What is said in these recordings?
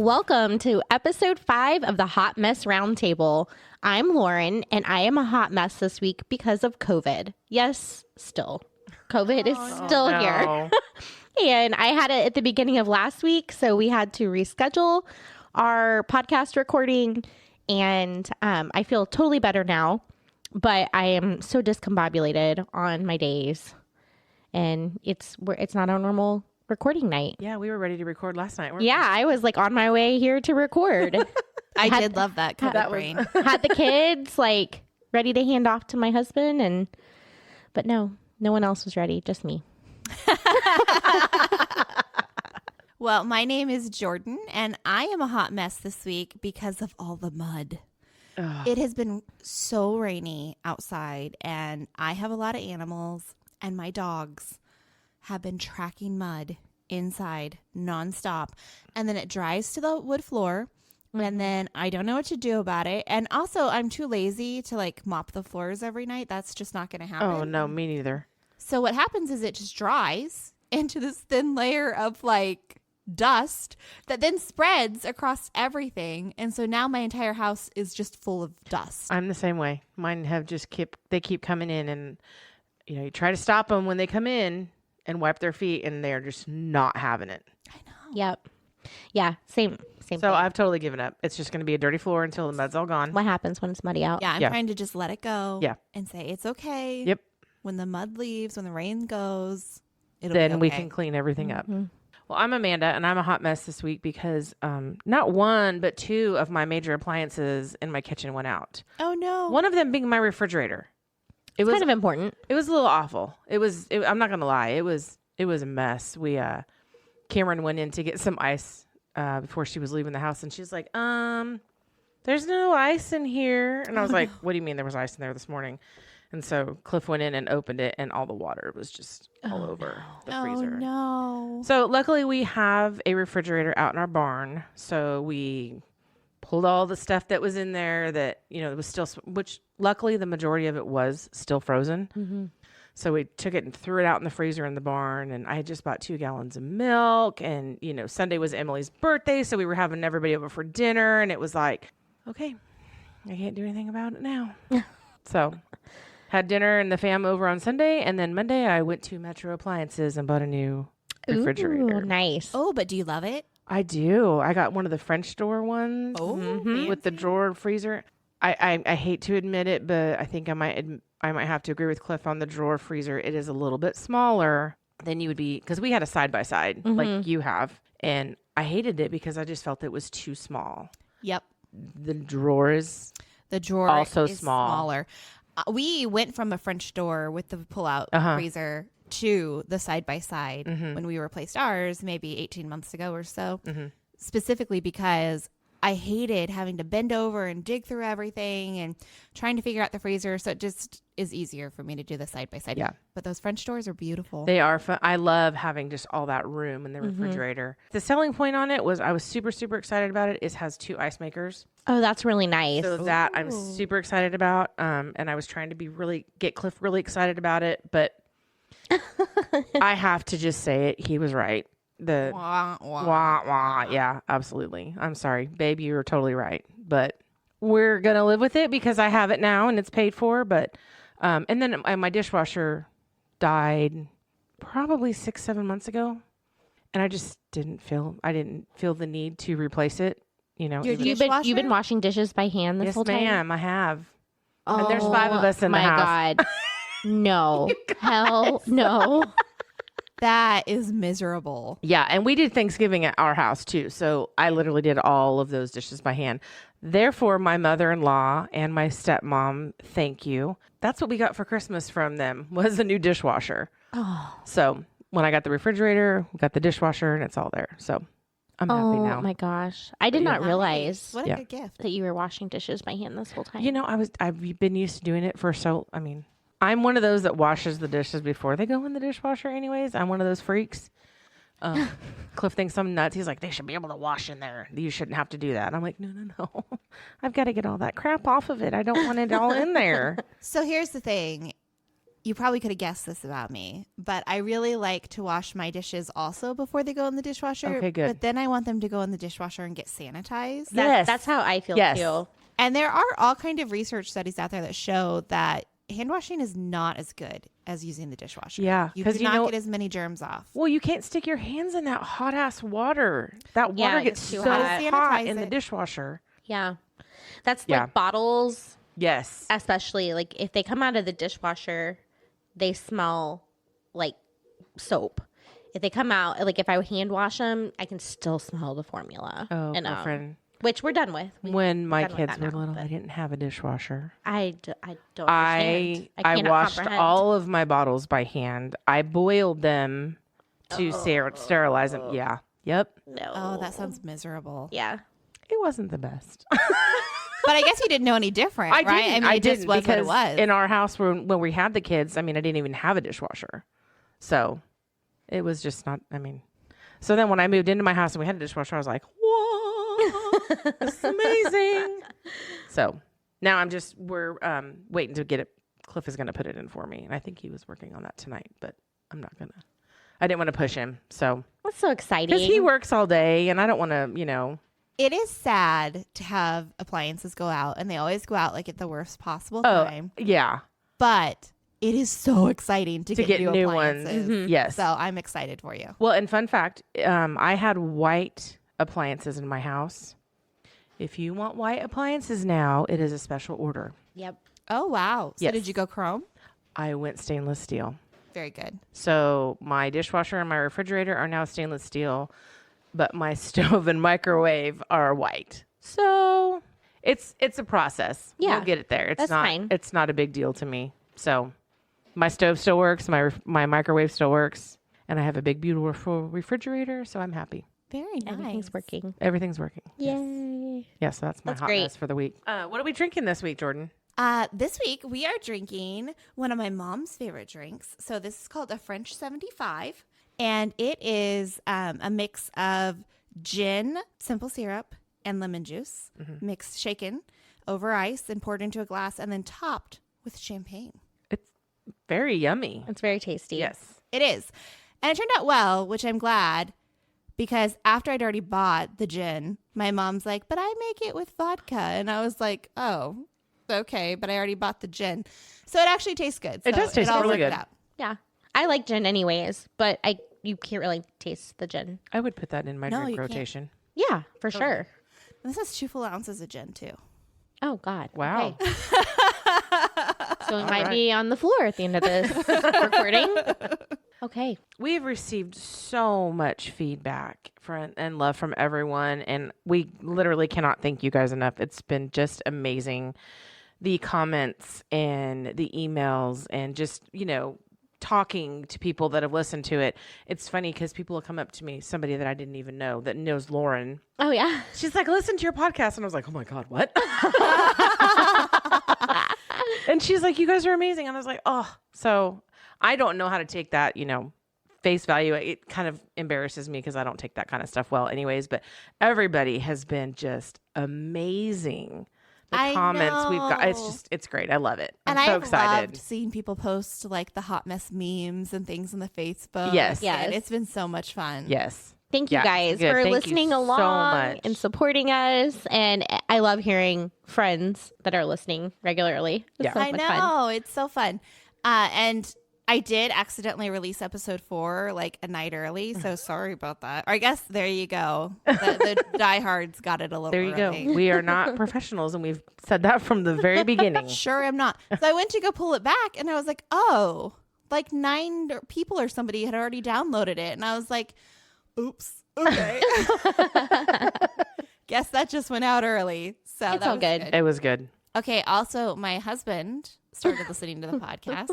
Welcome to episode 5 of the Hot Mess Roundtable. I'm Lauren, and I am a hot mess this week because of COVID. Yes, still. COVID is still here. And I had it at the beginning of last week, so we had to reschedule our podcast recording, and I feel totally better now, but I am so discombobulated on my days, and it's not a normal recording night. Yeah, we were ready to record last night. Yeah, I was like on my way here to record. I did love that COVID brain. Had the kids like ready to hand off to my husband, but no one else was ready, just me. Well, my name is Jordan, and I am a hot mess this week because of all the mud. Ugh. It has been so rainy outside, and I have a lot of animals, and my dogs have been tracking mud inside nonstop. And then it dries to the wood floor, and then I don't know what to do about it. And also, I'm too lazy to like mop the floors every night. That's just not going to happen. Oh, no, me neither. So what happens is it just dries into this thin layer of like dust that then spreads across everything. And so now my entire house is just full of dust. I'm the same way. Mine have just they keep coming in, and you try to stop them when they come in and wipe their feet, and they're just not having it. I know. Yep. Yeah, same So thing. I've totally given up. It's just going to be a dirty floor until the mud's all gone. What happens when it's muddy out? Yeah, I'm trying to just let it go. Yeah. And say it's okay. Yep. When the mud leaves, when the rain goes, it'll Then be okay. we can clean everything up. Well, I'm Amanda, and I'm a hot mess this week because not one, but 2 of my major appliances in my kitchen went out. Oh, no. One of them being my refrigerator. It's kind of important. It was a little awful. I'm not going to lie. It was a mess. Cameron went in to get some ice before she was leaving the house, and she's like, there's no ice in here. And I was like, what do you mean there was ice in there this morning? And so Cliff went in and opened it, and all the water was just all over the freezer. Oh, no. So luckily we have a refrigerator out in our barn. So we pulled all the stuff that was in there that, it was still, which luckily the majority of it was still frozen. Mm-hmm. So we took it and threw it out in the freezer in the barn. And I had just bought 2 gallons of milk. And, Sunday was Emily's birthday. So we were having everybody over for dinner. And it was like, okay, I can't do anything about it now. So had dinner and the fam over on Sunday. And then Monday I went to Metro Appliances and bought a new refrigerator. Ooh, nice. Oh, but do you love it? I do. I got one of the French door ones with the drawer freezer. I hate to admit it, but I think I might have to agree with Cliff on the drawer freezer. It is a little bit smaller than you would be, because we had a side-by-side like you have. And I hated it because I just felt it was too small. Yep. The drawer is also is smaller. We went from a French door with the pull-out freezer to the side-by-side when we replaced ours maybe 18 months ago or so, specifically because I hated having to bend over and dig through everything and trying to figure out the freezer. So it just is easier for me to do the side-by-side. Yeah. But those French doors are beautiful. They are fun. I love having just all that room in the refrigerator. The selling point on it was I was super, super excited about it. It has 2 ice makers. Oh, that's really nice. So that I'm super excited about. And I was trying to get Cliff really excited about it, but I have to just say it. He was right. Wah, wah. Wah. Yeah, absolutely. I'm sorry, babe. You were totally right, but we're going to live with it because I have it now and it's paid for. But, and then my dishwasher died probably 6-7 months ago. And I just didn't feel the need to replace it. You've been washing dishes by hand this whole time? Yes, ma'am, I have. And there's 5 of us in the house. My God. No. Hell no. That is miserable. Yeah, and we did Thanksgiving at our house too. So I literally did all of those dishes by hand. Therefore, my mother-in-law and my stepmom, thank you. That's what we got for Christmas from them, was a new dishwasher. Oh. So when I got the refrigerator, we got the dishwasher, and it's all there. So I'm happy now. Oh my gosh. I did not realize What a good gift that you were washing dishes by hand this whole time. I've been used to doing it I'm one of those that washes the dishes before they go in the dishwasher anyways. I'm one of those freaks. Cliff thinks I'm nuts. He's like, they should be able to wash in there. You shouldn't have to do that. I'm like, no. I've got to get all that crap off of it. I don't want it all in there. So here's the thing. you probably could have guessed this about me, but I really like to wash my dishes also before they go in the dishwasher. Okay, good. But then I want them to go in the dishwasher and get sanitized. Yes. That's how I feel Yes. too. And there are all kind of research studies out there that show that hand washing is not as good as using the dishwasher. Yeah, You 'cause do not get as many germs off. Well, you can't stick your hands in that hot ass water. That Yeah, water it gets gets too so hot. hot Sanitize in the it. dishwasher. Yeah. That's Yeah. like bottles, Yes. especially like if they come out of the dishwasher, they smell like soap. If they come out, like if I hand wash them, I can still smell the formula. Oh, and, girlfriend. which we're done with. When my done with kids that were now, little, but- I didn't have a dishwasher. I don't understand. I cannot washed comprehend. all of my bottles by hand. I boiled them to sterilize them. Yeah. Yep. No. Oh, that sounds miserable. Yeah. It wasn't the best. But I guess you didn't know any different, right? I mean, it just didn't was what it because was. in our house when we had the kids, I mean, I didn't even have a dishwasher. So it was just not, I mean, so then when I moved into my house and we had a dishwasher, I was like, whoa, this is amazing. So now we're waiting to get it. Cliff is going to put it in for me. And I think he was working on that tonight, but I didn't want to push him. So, That's so exciting. because he works all day and I don't want to, It is sad to have appliances go out, and they always go out like at the worst possible time. yeah, But it is so exciting to get new ones. appliances. Yes. So I'm excited for you. Well, and fun fact, I had white appliances in my house. If you want white appliances now, it is a special order. Yep. Oh, wow. So Yes. did you go chrome? I went stainless steel. Very good. So my dishwasher and my refrigerator are now stainless steel, but my stove and microwave are white. So it's a process. Yeah. We'll get it there. That's fine. It's not a big deal to me. So my stove still works. My microwave still works. And I have a big, beautiful refrigerator. So I'm happy. Very nice. Everything's working. Everything's working. Yay. Yeah, so that's my That's hot great. mess for the week. What are we drinking this week, Jordan? This week we are drinking one of my mom's favorite drinks. So this is called a French 75, and it is a mix of gin, simple syrup, and lemon juice, mixed, shaken over ice and poured into a glass, and then topped with champagne. It's very yummy. It's very tasty. Yes. It is, and it turned out well, which I'm glad. Because after I'd already bought the gin, my mom's like, but I make it with vodka. And I was like, oh, okay, but I already bought the gin. So it actually tastes good. It So does taste all really worked good. out. Yeah. I like gin anyways, but you can't really taste the gin. I would put that in my No, drink you can't. rotation. Yeah, for sure. This has 2 full ounces of gin, too. Oh, God. Wow. Okay. So we might be on the floor at the end of this recording. Okay. We've received so much feedback and love from everyone, and we literally cannot thank you guys enough. It's been just amazing. The comments and the emails and just, talking to people that have listened to it. It's funny because people will come up to me, somebody that I didn't even know that knows Lauren. Oh, yeah. She's like, listen to your podcast. And I was like, oh my God, what? And she's like, you guys are amazing. And I was like, oh, so I don't know how to take that, face value. It kind of embarrasses me because I don't take that kind of stuff well anyways, but everybody has been just amazing. The I comments we've got, know. it's great. I love it. And I'm so I've excited. loved seeing people post like the hot mess memes and things on the Facebook. Yes. And Yes. it's been so much fun. Yes. Thank you Yeah, guys good. for Thank you listening so along much. and supporting us. And I love hearing friends that are listening regularly. It's Yeah. so I much know. fun. It's so fun. And I did accidentally release episode 4 like a night early. So sorry about that. Or I guess there you go. The diehards got it a little There you early. go. We are not professionals, and we've said that from the very beginning. Sure am not. So I went to go pull it back and I was like, oh, like 9 people or somebody had already downloaded it. And I was like, oops. Okay. Guess that just went out early. So It's that all was good. It was good. Okay. Also, my husband started listening to the podcast.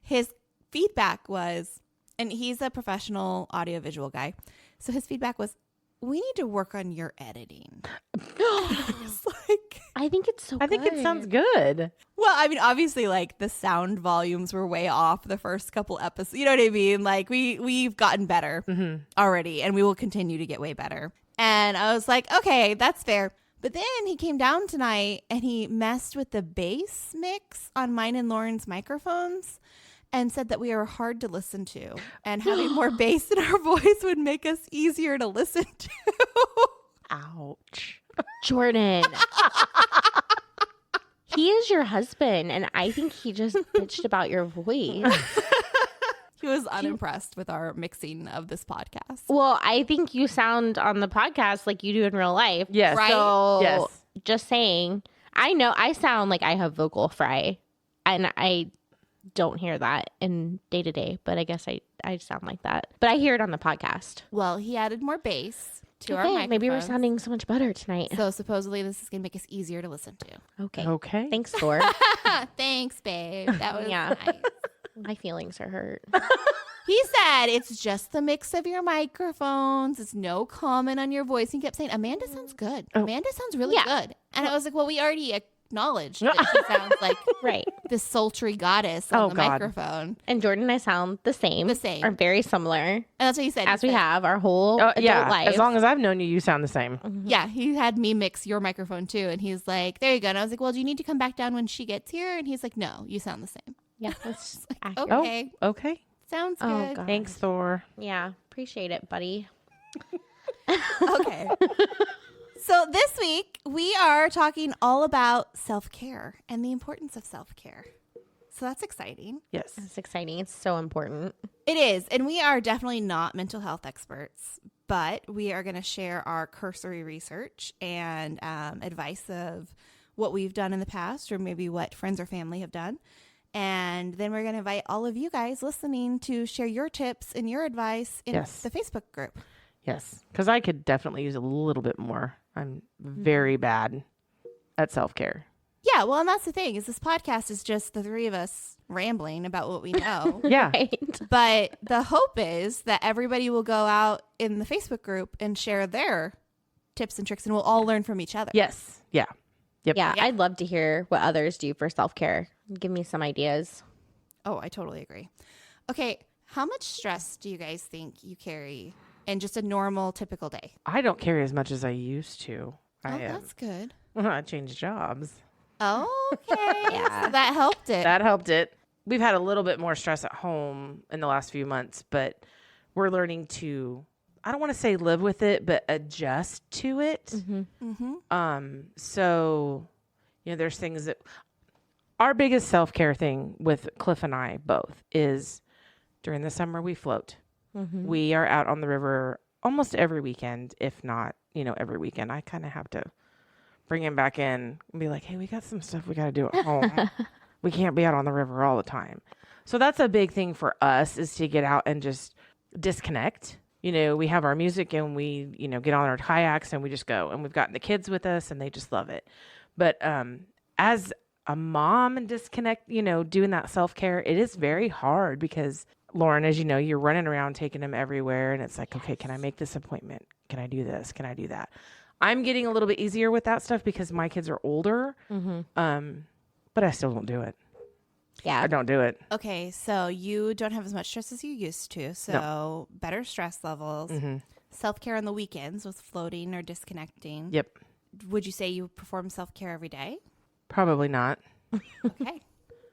His feedback was, and he's a professional audiovisual guy. So his feedback was, we need to work on your editing. I was like, I think it's so I think it sounds good. well, I mean, obviously, like the sound volumes were way off the first couple episodes. You know what I mean? Like we've gotten better already, and we will continue to get way better. And I was like, okay, that's fair. But then he came down tonight and he messed with the bass mix on mine and Lauren's microphones. and said that we are hard to listen to, and having more bass in our voice would make us easier to listen to. Ouch. Jordan. He is your husband, and I think he just bitched about your voice. He was unimpressed with our mixing of this podcast. Well, I think you sound on the podcast like you do in real life. Yes. Right? So, Yes. just saying, I know I sound like I have vocal fry, and I don't hear that in day to day, but I guess I sound like that. But I hear it on the podcast. Well, he added more bass to our microphones. Maybe we're sounding so much better tonight. So supposedly this is going to make us easier to listen to. Okay. Okay. Thanks, Thor. Thanks, babe. That was Yeah. nice. My feelings are hurt. He said it's just the mix of your microphones. It's no comment on your voice. He kept saying, Amanda sounds good. Amanda sounds really good. And I was like, well, we already acknowledged that she sounds like Right. this sultry goddess on the microphone. And Jordan and I sound the same. Or very similar. And that's what he said. As we have our whole adult life. As long as I've known you, you sound the same. Mm-hmm. Yeah, he had me mix your microphone too. And he's like, there you go. And I was like, well, do you need to come back down when she gets here? And he's like, no, you sound the same. Yeah, that's Like, accurate. okay, Okay. sounds Oh, good. God. Thanks, Thor. Yeah, appreciate it, buddy. Okay. So this week we are talking all about self-care and the importance of self-care. So that's exciting. Yes. It's exciting. It's so important. It is. And we are definitely not mental health experts, but we are going to share our cursory research and advice of what we've done in the past or maybe what friends or family have done. And then we're going to invite all of you guys listening to share your tips and your advice in the Facebook group. Yes. Because I could definitely use a little bit more. I'm very bad at self-care. Yeah, well, and that's the thing is this podcast is just the three of us rambling about what we know. Yeah. Right? But the hope is that everybody will go out in the Facebook group and share their tips and tricks, and we'll all learn from each other. Yes. Yeah. Yep. Yeah, I'd love to hear what others do for self-care. Give me some ideas. Oh, I totally agree. Okay, how much stress do you guys think you carry in just a normal, typical day? I don't carry as much as I used to. That's good. I changed jobs. Okay. Yeah. So that helped it. That helped it. We've had a little bit more stress at home in the last few months, but we're learning to, I don't want to say live with it, but adjust to it. So, there's things that our biggest self-care thing with Cliff and I both is during the summer we float. We are out on the river almost every weekend, if not, every weekend. I kind of have to bring him back in and be like, hey, we got some stuff we got to do at home. We can't be out on the river all the time. So that's a big thing for us is to get out and just disconnect. We have our music and we, get on our kayaks and we just go. And we've gotten the kids with us and they just love it. But as a mom and disconnect, doing that self-care, it is very hard because, Lauren, as you know, you're running around taking them everywhere. And it's like, okay, can I make this appointment? Can I do this? Can I do that? I'm getting a little bit easier with that stuff because my kids are older. But I still don't do it. Yeah. I don't do it. Okay, so you don't have as much stress as you used to. So better stress levels. Self-care on the weekends with floating or disconnecting. Yep. Would you say you perform self-care every day? Probably not. Okay.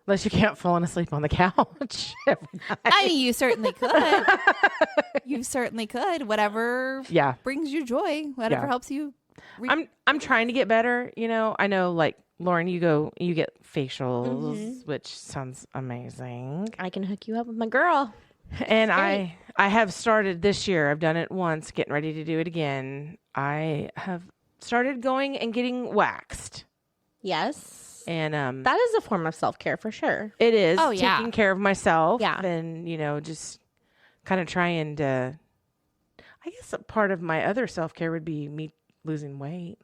Unless you can't fall asleep on the couch every night. I mean, you certainly could. You certainly could. Whatever brings you joy. Whatever helps you. I'm trying to get better. I know like Lauren, you get facials, which sounds amazing. I can hook you up with my girl. And I have started this year. I've done it once, getting ready to do it again. I have started going and getting waxed. Yes. And that is a form of self-care for sure. it is Oh, yeah. taking care of myself. Yeah. And, just kind of trying to, I guess a part of my other self-care would be me losing weight.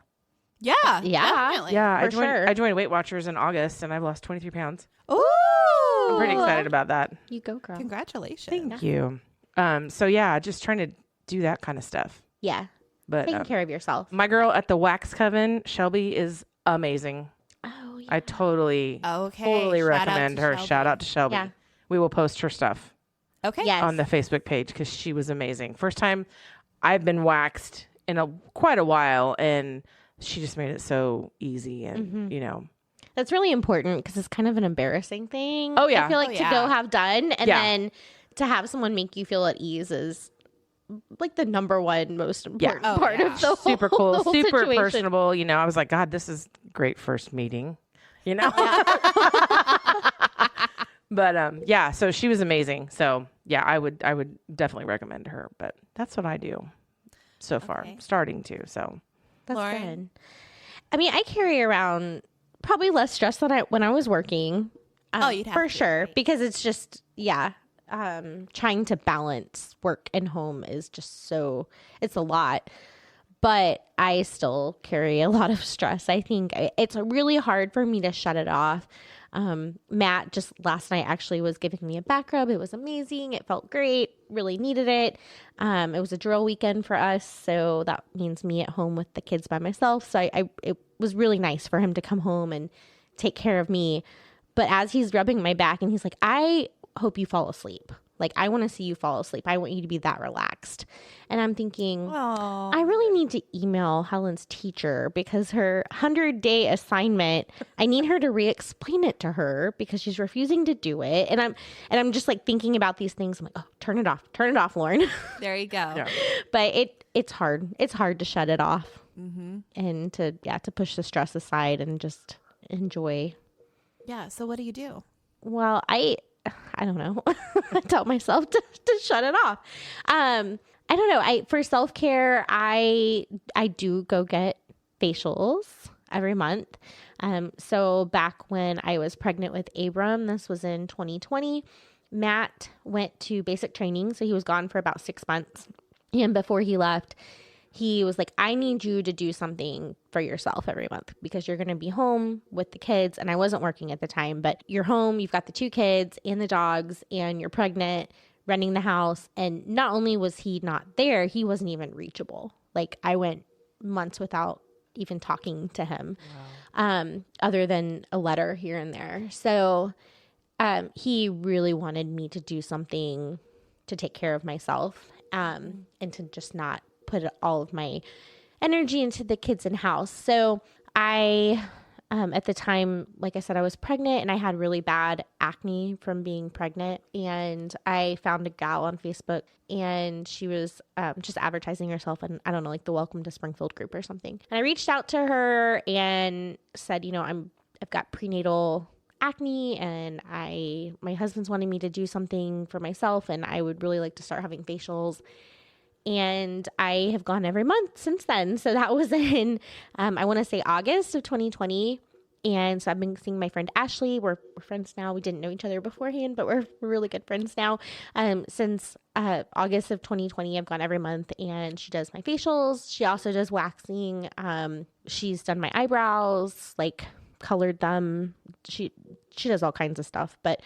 Yeah. Yeah. Definitely. Yeah. For sure. I joined Weight Watchers in August and I've lost 23 pounds. Ooh. I'm pretty excited about that. You go, girl. Congratulations. Thank you. So yeah, just trying to do that kind of stuff. Yeah. But Taking care of yourself. my girl at the wax coven, Shelby, is amazing. Oh, yeah. I totally Okay. recommend her. Shout out to Shelby. Yeah. We will post her stuff Okay. Yes. on the Facebook page because she was amazing. First time I've been waxed in quite a while, and she just made it so easy. And That's really important because it's kind of an embarrassing thing. Oh, yeah. I feel like to go have done and then to have someone make you feel at ease is like the number one most important part of the whole, super cool, the whole super situation. personable. You know, I was like, God, this is great first meeting. You know, but yeah. So she was amazing. So yeah, I would definitely recommend her. But that's what I do so far, starting to. So that's Lauren? good. I mean, I carry around probably less stress than when I was working. You'd have for to, sure, right? because it's just trying to balance work and home is just it's a lot. But I still carry a lot of stress. I think it's really hard for me to shut it off. Matt just last night actually was giving me a back rub. It was amazing. It felt great. Really needed it. It was a drill weekend for us, so that means me at home with the kids by myself. So it was really nice for him to come home and take care of me. But as he's rubbing my back and he's like, I hope you fall asleep. Like, I want to see you fall asleep. I want you to be that relaxed. And I'm thinking, I really need to email Helen's teacher because her 100-day assignment, I need her to re-explain it to her because she's refusing to do it. And I'm just like thinking about these things. I'm like, oh, turn it off, Lauren. There you go. Yeah. But it's hard. It's hard to shut it off and to push the stress aside and just enjoy. Yeah. So what do you do? Well, I don't know. I tell myself to shut it off. I don't know. For self-care, I do go get facials every month. So back when I was pregnant with Abram, this was in 2020, Matt went to basic training. So he was gone for about 6 months. And before he left, he was like, I need you to do something for yourself every month because you're going to be home with the kids. And I wasn't working at the time, but you're home, you've got the 2 kids and the dogs, and you're pregnant, running the house. And not only was he not there, he wasn't even reachable. Like, I went months without even talking to him, other than a letter here and there. So he really wanted me to do something to take care of myself, and to just not put all of my energy into the kids and house. So I, at the time, like I said, I was pregnant and I had really bad acne from being pregnant. And I found a gal on Facebook and she was just advertising herself and I don't know, like the Welcome to Springfield group or something. And I reached out to her and said, you know, I've got prenatal acne and my husband's wanting me to do something for myself and I would really like to start having facials. And I have gone every month since then. So that was in, I want to say August of 2020. And so I've been seeing my friend Ashley. We're friends now. We didn't know each other beforehand, but we're really good friends now. Since August of 2020, I've gone every month and she does my facials. She also does waxing. She's done my eyebrows, like colored them. She does all kinds of stuff. But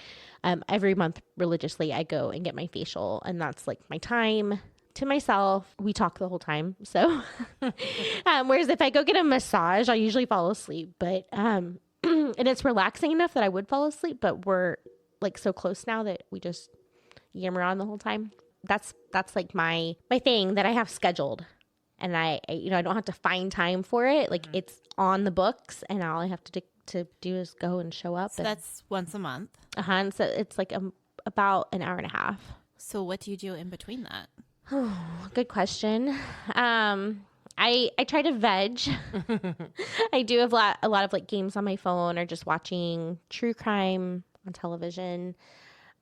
every month religiously, I go and get my facial. And that's like my time to myself. We talk the whole time. So, whereas if I go get a massage, I usually fall asleep, but, and it's relaxing enough that I would fall asleep, but we're like so close now that we just yammer on the whole time. That's like my thing that I have scheduled and I don't have to find time for it. Like it's on the books and all I have to do is go and show up. So that's once a month. And so it's like about an hour and a half. So what do you do in between that? Oh, good question. I try to veg. I do have a lot of like games on my phone or just watching true crime on television.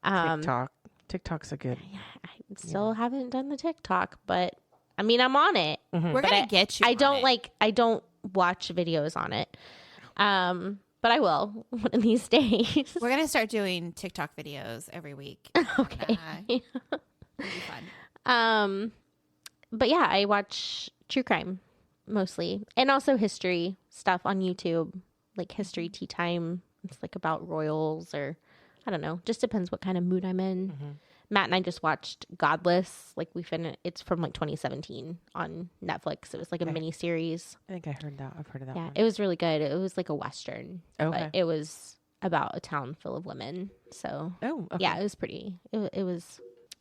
TikTok's a good. I still haven't done the TikTok, but I mean I'm on it. We're gonna get you. I don't watch videos on it. But I will one of these days. We're gonna start doing TikTok videos every week. Okay. It'll be fun. But yeah, I watch true crime mostly and also history stuff on YouTube, like History Tea Time. It's like about royals or I don't know, just depends what kind of mood I'm in. Matt and I just watched Godless. Like it's from like 2017 on Netflix. It was like a mini series. I think I've heard of that Yeah, one. it was really good. It was like a Western, Okay. but it was about a town full of women. So yeah, it was pretty,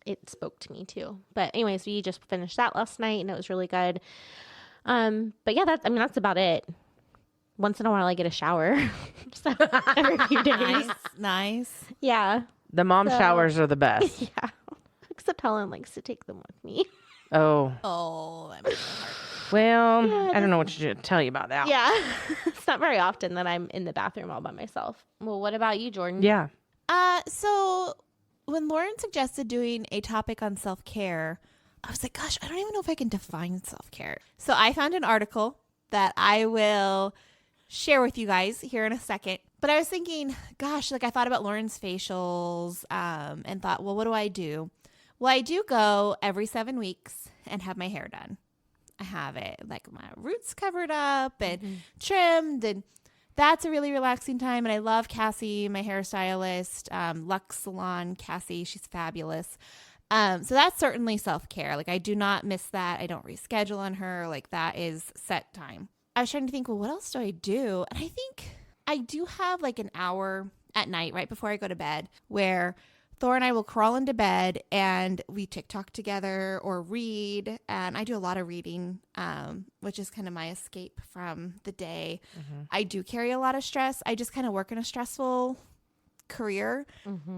it spoke to me too. But anyways, we just finished that last night and it was really good. But yeah, that's about it. once in a while I get a shower. So every few days. Nice. Yeah. The mom showers are the best. Yeah. Except Helen likes to take them with me. Oh. Oh, that makes my heart. Well, Yeah, I don't know what to tell you about that. Yeah. It's not very often that I'm in the bathroom all by myself. Well, what about you, Jordan? Yeah. So when Lauren suggested doing a topic on self-care, I was like, gosh, I don't even know if I can define self-care. So I found an article that I will share with you guys here in a second. But I was thinking, gosh, like I thought about Lauren's facials and thought, well, what do I do? Well, I do go every 7 weeks and have my hair done. I have it like my roots covered up and trimmed, and that's a really relaxing time. And I love Cassie, my hairstylist, Lux Salon Cassie. She's fabulous. So that's certainly self-care. Like I do not miss that. I don't reschedule on her. Like that is set time. I was trying to think, well, what else do I do? And I think I do have like an hour at night right before I go to bed where Thor and I will crawl into bed and we TikTok together or read. And I do a lot of reading, which is kind of my escape from the day. I do carry a lot of stress. I just kind of work in a stressful career.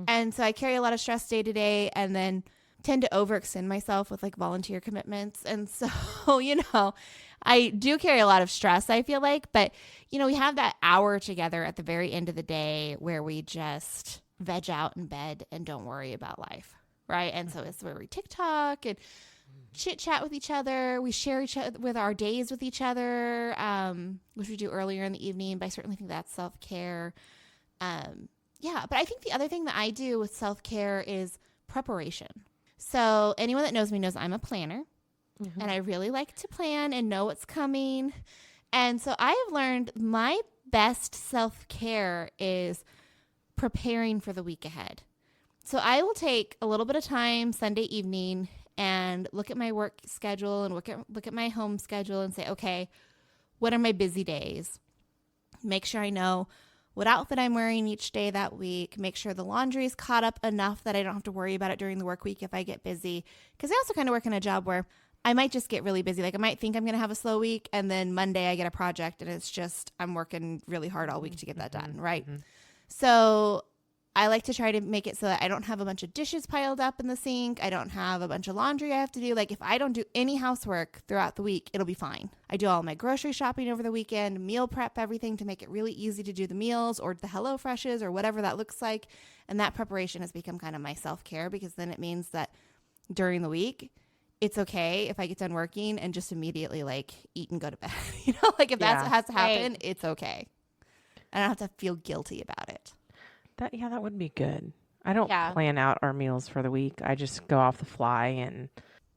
And so I carry a lot of stress day to day and then tend to overextend myself with like volunteer commitments. And so, you know, I do carry a lot of stress, I feel like. But, you know, we have that hour together at the very end of the day where we just veg out in bed and don't worry about life, right? And so it's where we TikTok and chit chat with each other. We share each other with our days with each other, which we do earlier in the evening. But I certainly think that's self-care. Yeah, but I think the other thing that I do with self-care is preparation. So anyone that knows me knows I'm a planner, and I really like to plan and know what's coming. And so I have learned my best self-care is preparing for the week ahead. So I will take a little bit of time Sunday evening and look at my work schedule and look at my home schedule and say, okay, what are my busy days? Make sure I know what outfit I'm wearing each day that week. Make sure the laundry is caught up enough that I don't have to worry about it during the work week if I get busy. Because I also kind of work in a job where I might just get really busy. Like I might think I'm going to have a slow week and then Monday I get a project and it's just I'm working really hard all week to get that done, right? So I like to try to make it so that I don't have a bunch of dishes piled up in the sink. I don't have a bunch of laundry I have to do. Like if I don't do any housework throughout the week, it'll be fine. I do all my grocery shopping over the weekend, meal prep everything to make it really easy to do the meals or the HelloFreshes or whatever that looks like. And that preparation has become kind of my self-care because then it means that during the week, it's okay if I get done working and just immediately like eat and go to bed. You know, like if that's what has to happen, it's okay. I don't have to feel guilty about it. That would be good. I don't plan out our meals for the week. I just go off the fly. And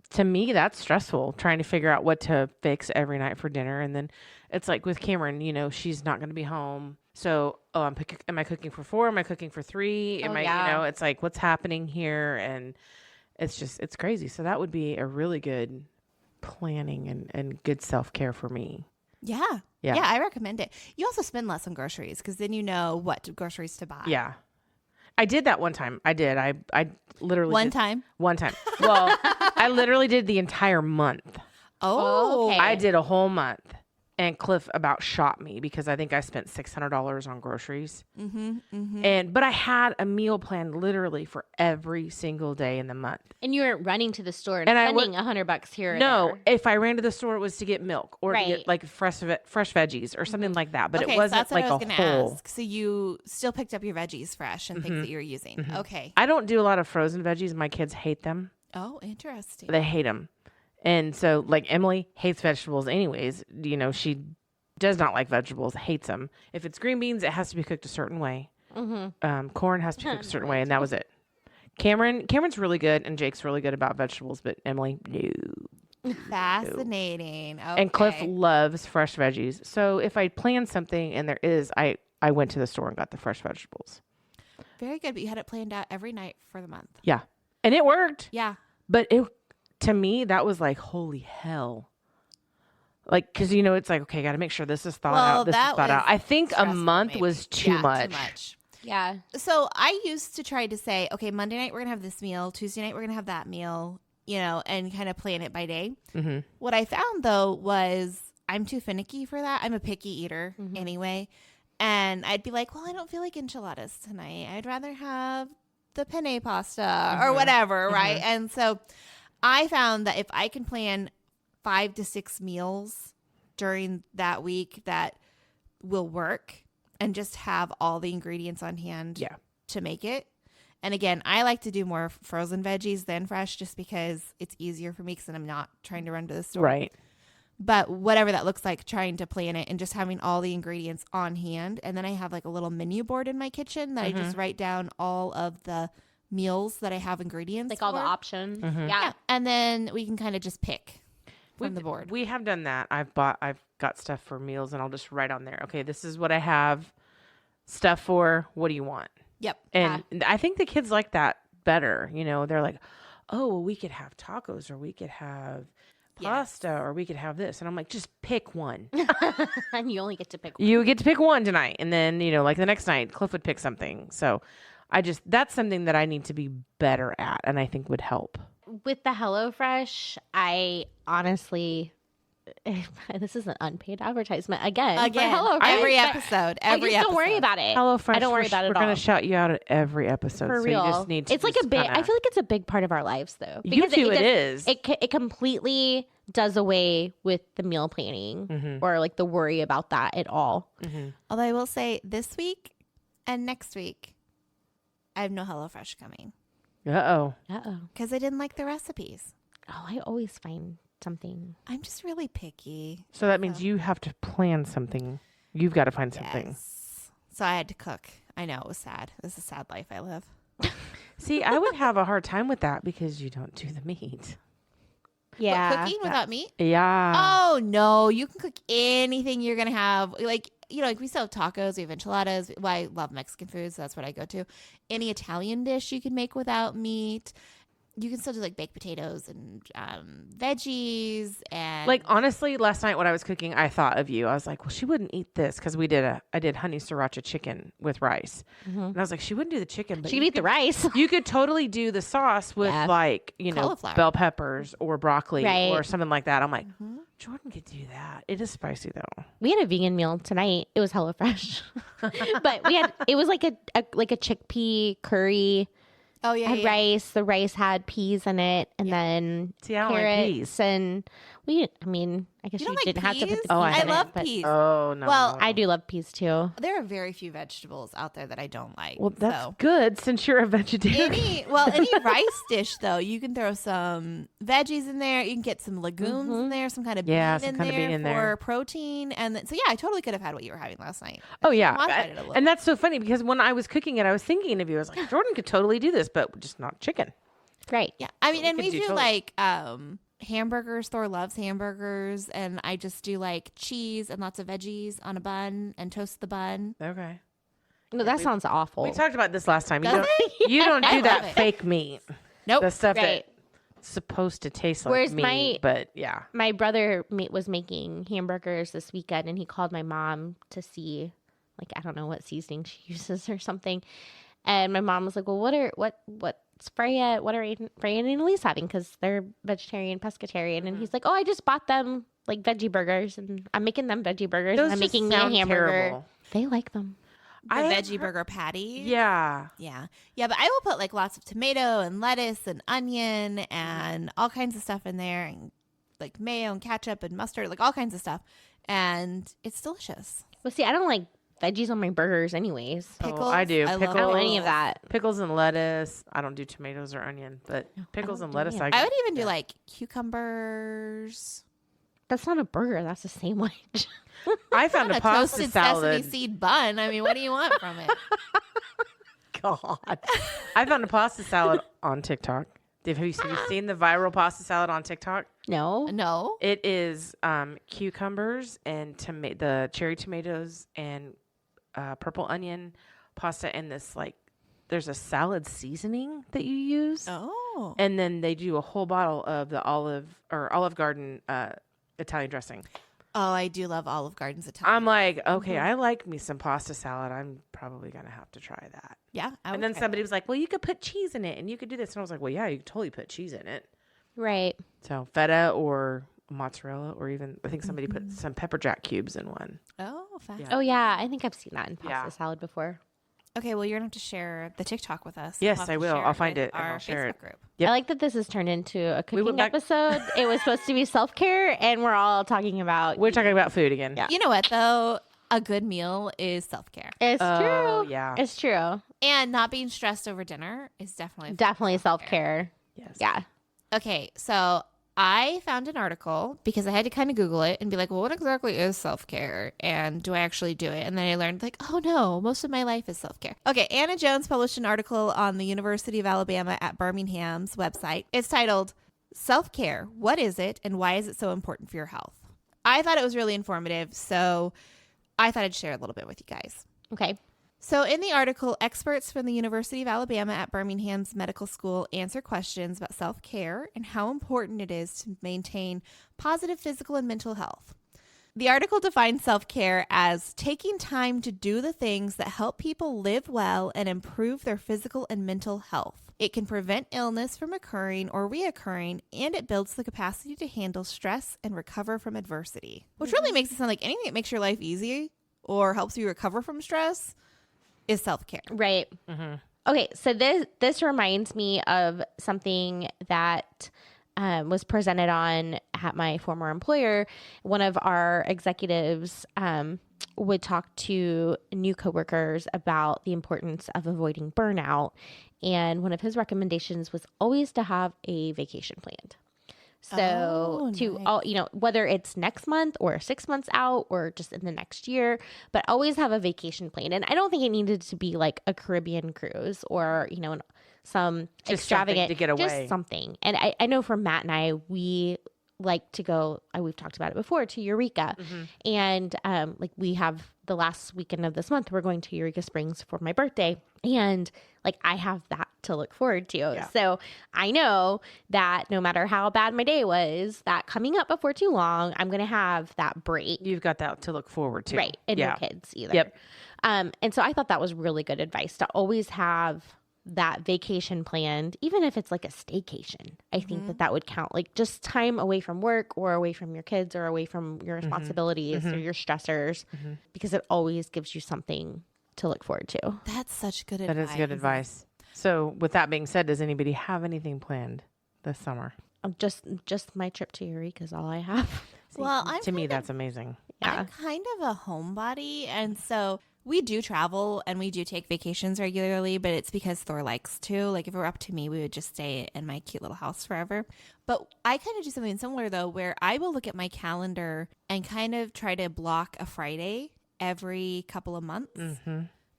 to me, that's stressful trying to figure out what to fix every night for dinner. And then it's like with Cameron, you know, she's not going to be home. So, am I cooking for 4? Am I cooking for 3? You know, it's like, what's happening here? And it's crazy. So that would be a really good planning and good self-care for me. Yeah, I recommend it. You also spend less on groceries because then you know what groceries to buy. Yeah. I did that one time. I did. I literally One time. Well, I literally did the entire month. Oh, okay. I did a whole month. And Cliff about shot me because I think I spent $600 on groceries. But I had a meal plan literally for every single day in the month. And you weren't running to the store and spending $100 here or there. If I ran to the store, it was to get milk or to get like fresh veggies or something like that. But it wasn't so like I was a whole. Ask. So you still picked up your veggies fresh and things that you were using. Okay. I don't do a lot of frozen veggies. My kids hate them. Oh, interesting. They hate them. And so, like, Emily hates vegetables anyways. You know, she does not like vegetables, hates them. If it's green beans, it has to be cooked a certain way. Corn has to be cooked a certain way, and that was it. Cameron's really good, and Jake's really good about vegetables, but Emily, no. Fascinating. Okay. And Cliff loves fresh veggies. So if I plan something and there is, I went to the store and got the fresh vegetables. Very good, but you had it planned out every night for the month. Yeah. And it worked. Yeah. But to me, that was like, holy hell. Like, because, you know, it's like, okay, got to make sure this is thought out. This is thought out. I think a month was too much. Yeah. So I used to try to say, okay, Monday night we're going to have this meal. Tuesday night we're going to have that meal, you know, and kind of plan it by day. What I found, though, was I'm too finicky for that. I'm a picky eater anyway. And I'd be like, well, I don't feel like enchiladas tonight. I'd rather have the penne pasta or whatever, right? And so I found that if I can plan 5 to 6 meals during that week that will work and just have all the ingredients on hand to make it. And again, I like to do more frozen veggies than fresh just because it's easier for me because then I'm not trying to run to the store. Right. But whatever that looks like, trying to plan it and just having all the ingredients on hand. And then I have like a little menu board in my kitchen that I just write down all of the meals that I have ingredients Like all the options. Yeah. And then we can kind of just pick from the board. We have done that. I've got stuff for meals and I'll just write on there, okay, this is what I have stuff for. What do you want? Yep. And I think the kids like that better. You know, they're like, oh, well, we could have tacos or we could have pasta or we could have this. And I'm like, just pick one. And you only get to pick one. You get to pick one tonight. And then, you know, like the next night, Cliff would pick something. So that's something that I need to be better at and I think would help. With the HelloFresh, I honestly, this is an unpaid advertisement again for HelloFresh. Every episode. I just don't worry about it. HelloFresh, I don't worry about it at all. We're going to shout you out at every episode. For so real. You just need to it's like a big, I feel like it's a big part of our lives though. Because it is. It completely does away with the meal planning or like the worry about that at all. Although I will say this week and next week, I have no HelloFresh coming. Uh-oh. Because I didn't like the recipes. Oh, I always find something. I'm just really picky. So that means you have to plan something. You've got to find something. Yes. So I had to cook. I know, it was sad. This is a sad life I live. See, I would have a hard time with that because you don't do the meat. Yeah. What, cooking without meat? Yeah. Oh, no. You can cook anything you're going to have. Like, you know, like we still have tacos, we have enchiladas. Well, I love Mexican food, so that's what I go to. Any Italian dish you can make without meat. You can still do like baked potatoes and veggies and Like honestly, last night when I was cooking, I thought of you. I was like, well, she wouldn't eat this because I did honey sriracha chicken with rice, and I was like, she wouldn't do the chicken, but She could eat the rice. You could totally do the sauce with like Cauliflower. bell peppers or broccoli Right. or something like that. I'm like, Jordan could do that. It is spicy though. We had a vegan meal tonight. It was HelloFresh, but it was like a chickpea curry. oh yeah, Had rice. The rice had peas in it, and then See, I don't like carrots. peas. And I guess You you don't like didn't have to put peas? the peas I in love it, but peas. Oh no. Well, no. I do love peas too. There are very few vegetables out there that I don't like. Well, that's so. good since you're a vegetarian. Any rice dish though, you can throw some veggies in there. You can get some legumes in there, some kind of bean some kind of bean in for there. protein. And then, so yeah, I totally could have had what you were having last night. Oh yeah, Modified it a little. and that's so funny because when I was cooking it, I was thinking of you. I was like, Jordan could totally do this, but just not chicken. Right. Yeah, I mean, and could we do do totally. like hamburgers. Thor loves hamburgers, and I just do like cheese and lots of veggies on a bun and toast the bun. Okay. No, that sounds awful. We talked about this last time. Does You don't I do love that it. fake meat. Nope. The stuff Right. that's supposed to taste like Whereas meat, but yeah. My brother was making hamburgers this weekend, and he called my mom to see, like, I don't know what seasoning she uses or something. And my mom was like, "Well, what's Freya? What are Freya and Elise having? Because they're vegetarian, pescatarian." And he's like, "Oh, I just bought them like veggie burgers, and I'm making them veggie burgers. Those and I'm just making me a sound hamburger." terrible. They like them. The I have veggie burger patty. Yeah. Yeah. Yeah, but I will put like lots of tomato and lettuce and onion and all kinds of stuff in there and like mayo and ketchup and mustard, like all kinds of stuff. And it's delicious. Well, see, I don't like veggies on my burgers, anyways. Pickles. I do. love Pickles. I don't do any pickles. of that. Pickles and lettuce. I don't do tomatoes or onion, but pickles don't and do lettuce. any of I would even do like cucumbers. That's not a burger. That's a sandwich. I found On a a pasta toasted salad. sesame seed bun. I mean, what do you want from it? God. I found a pasta salad on TikTok. Have you seen the viral pasta salad on TikTok? No. No. It is cucumbers and the cherry tomatoes and purple onion pasta and this like there's a salad seasoning that you use. Oh. And then they do a whole bottle of the Olive Garden Italian dressing. Oh, I do love Olive Garden's Italian. I'm like, okay, I like me some pasta salad. I'm probably going to have to try that. Yeah. I And would then try somebody was like, well, you could put cheese in it and you could do this. And I was like, well, yeah, you could totally put cheese in it. Right. So feta or mozzarella, or even I think somebody put some pepper jack cubes in one. Oh, fast. Oh yeah, I think I've seen that in pasta Yeah. salad before. Okay, well, you're going to have to share the TikTok with us. Yes, We'll have I to will. share I'll find with it and our I'll share it. Facebook group. Yep. I like that this has turned into a We cooking went back- episode. It was supposed to be self-care, and we're all talking about. We're talking about food again. Yeah. You know what, though? A good meal is self-care. It's Oh, true. yeah. It's true. And not being stressed over dinner is definitely Self-care. Yes. Yeah. Okay, so I found an article because I had to kind of Google it and be like, well, what exactly is self-care? And do I actually do it? And then I learned, like, oh no, most of my life is self-care. Okay, Anna Jones published an article on the University of Alabama at Birmingham's website. It's titled, Self-Care, What is it and why is it so important for your health? I thought it was really informative, so I thought I'd share a little bit with you guys. Okay. So in the article, experts from the University of Alabama at Birmingham's medical school answer questions about self-care and how important it is to maintain positive physical and mental health. The article defines self-care as taking time to do the things that help people live well and improve their physical and mental health. It can prevent illness from occurring or reoccurring, and it builds the capacity to handle stress and recover from adversity. Which really makes it sound like anything that makes your life easy or helps you recover from stress is self-care. Right. Okay, so this reminds me of something that was presented on at my former employer. One of our executives would talk to new coworkers about the importance of avoiding burnout, and one of his recommendations was always to have a vacation planned. So whether it's next month or 6 months out or just in the next year, but always have a vacation plan. And I don't think it needed to be like a Caribbean cruise or, some Just extravagant, something to get away. just something. And I know for Matt and I, we like to go, we've talked about it before, to Eureka. And we have the last weekend of this month, we're going to Eureka Springs for my birthday. And I have that to look forward to. Yeah. So I know that no matter how bad my day was, that coming up before too long, I'm going to have that break. You've got that to look forward to. Right. And yeah. no kids either. Yep. And so I thought that was really good advice to always have that vacation planned, even if it's like a staycation. I think that would count, just time away from work or away from your kids or away from your responsibilities or your stressors, because it always gives you something to look forward to. That's such good That advice. is good advice. So with that being said, does anybody have anything planned this summer? Just my trip to Eureka is all I have. Well, To me, that's amazing. Yeah. I'm kind of a homebody, and so we do travel and we do take vacations regularly, but it's because Thor likes to. Like, if it were up to me, we would just stay in my cute little house forever. But I kind of do something similar, though, where I will look at my calendar and kind of try to block a Friday every couple of months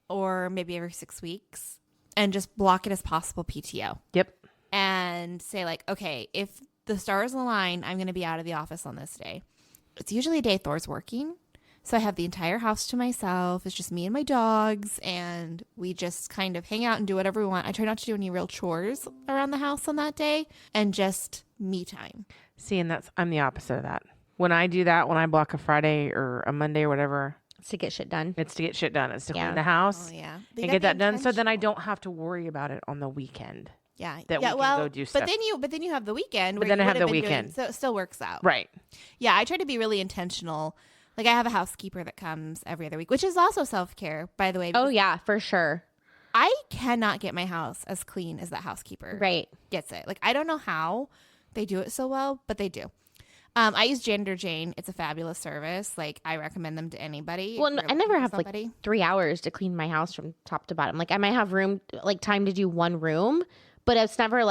or maybe every 6 weeks and just block it as possible PTO. Yep. And say, okay, if the stars align, I'm going to be out of the office on this day. It's usually a day Thor's working. So I have the entire house to myself. It's just me and my dogs, and we just kind of hang out and do whatever we want. I try not to do any real chores around the house on that day, and just me time. See, and I'm the opposite of that. When I do that, when I block a Friday or a Monday or whatever, It's to get shit done. it's to get shit done. It's to Yeah. clean the house Oh yeah, and get that done, so then I don't have to worry about it on the weekend. Yeah, that we can go do stuff. But then you have the weekend. But where then I you have would the been doing- weekend. so it still works out. Right. Yeah, I try to be really intentional. I have a housekeeper that comes every other week, which is also self-care, by the way. Oh, because yeah, for sure. I cannot get my house as clean as that housekeeper Right. gets it. I don't know how they do it so well, but they do. I use Janitor Jane. It's a fabulous service. I recommend them to anybody. Well, if you're I never looking have for somebody. 3 hours to clean my house from top to bottom. I might have room, time to do one room, but it's never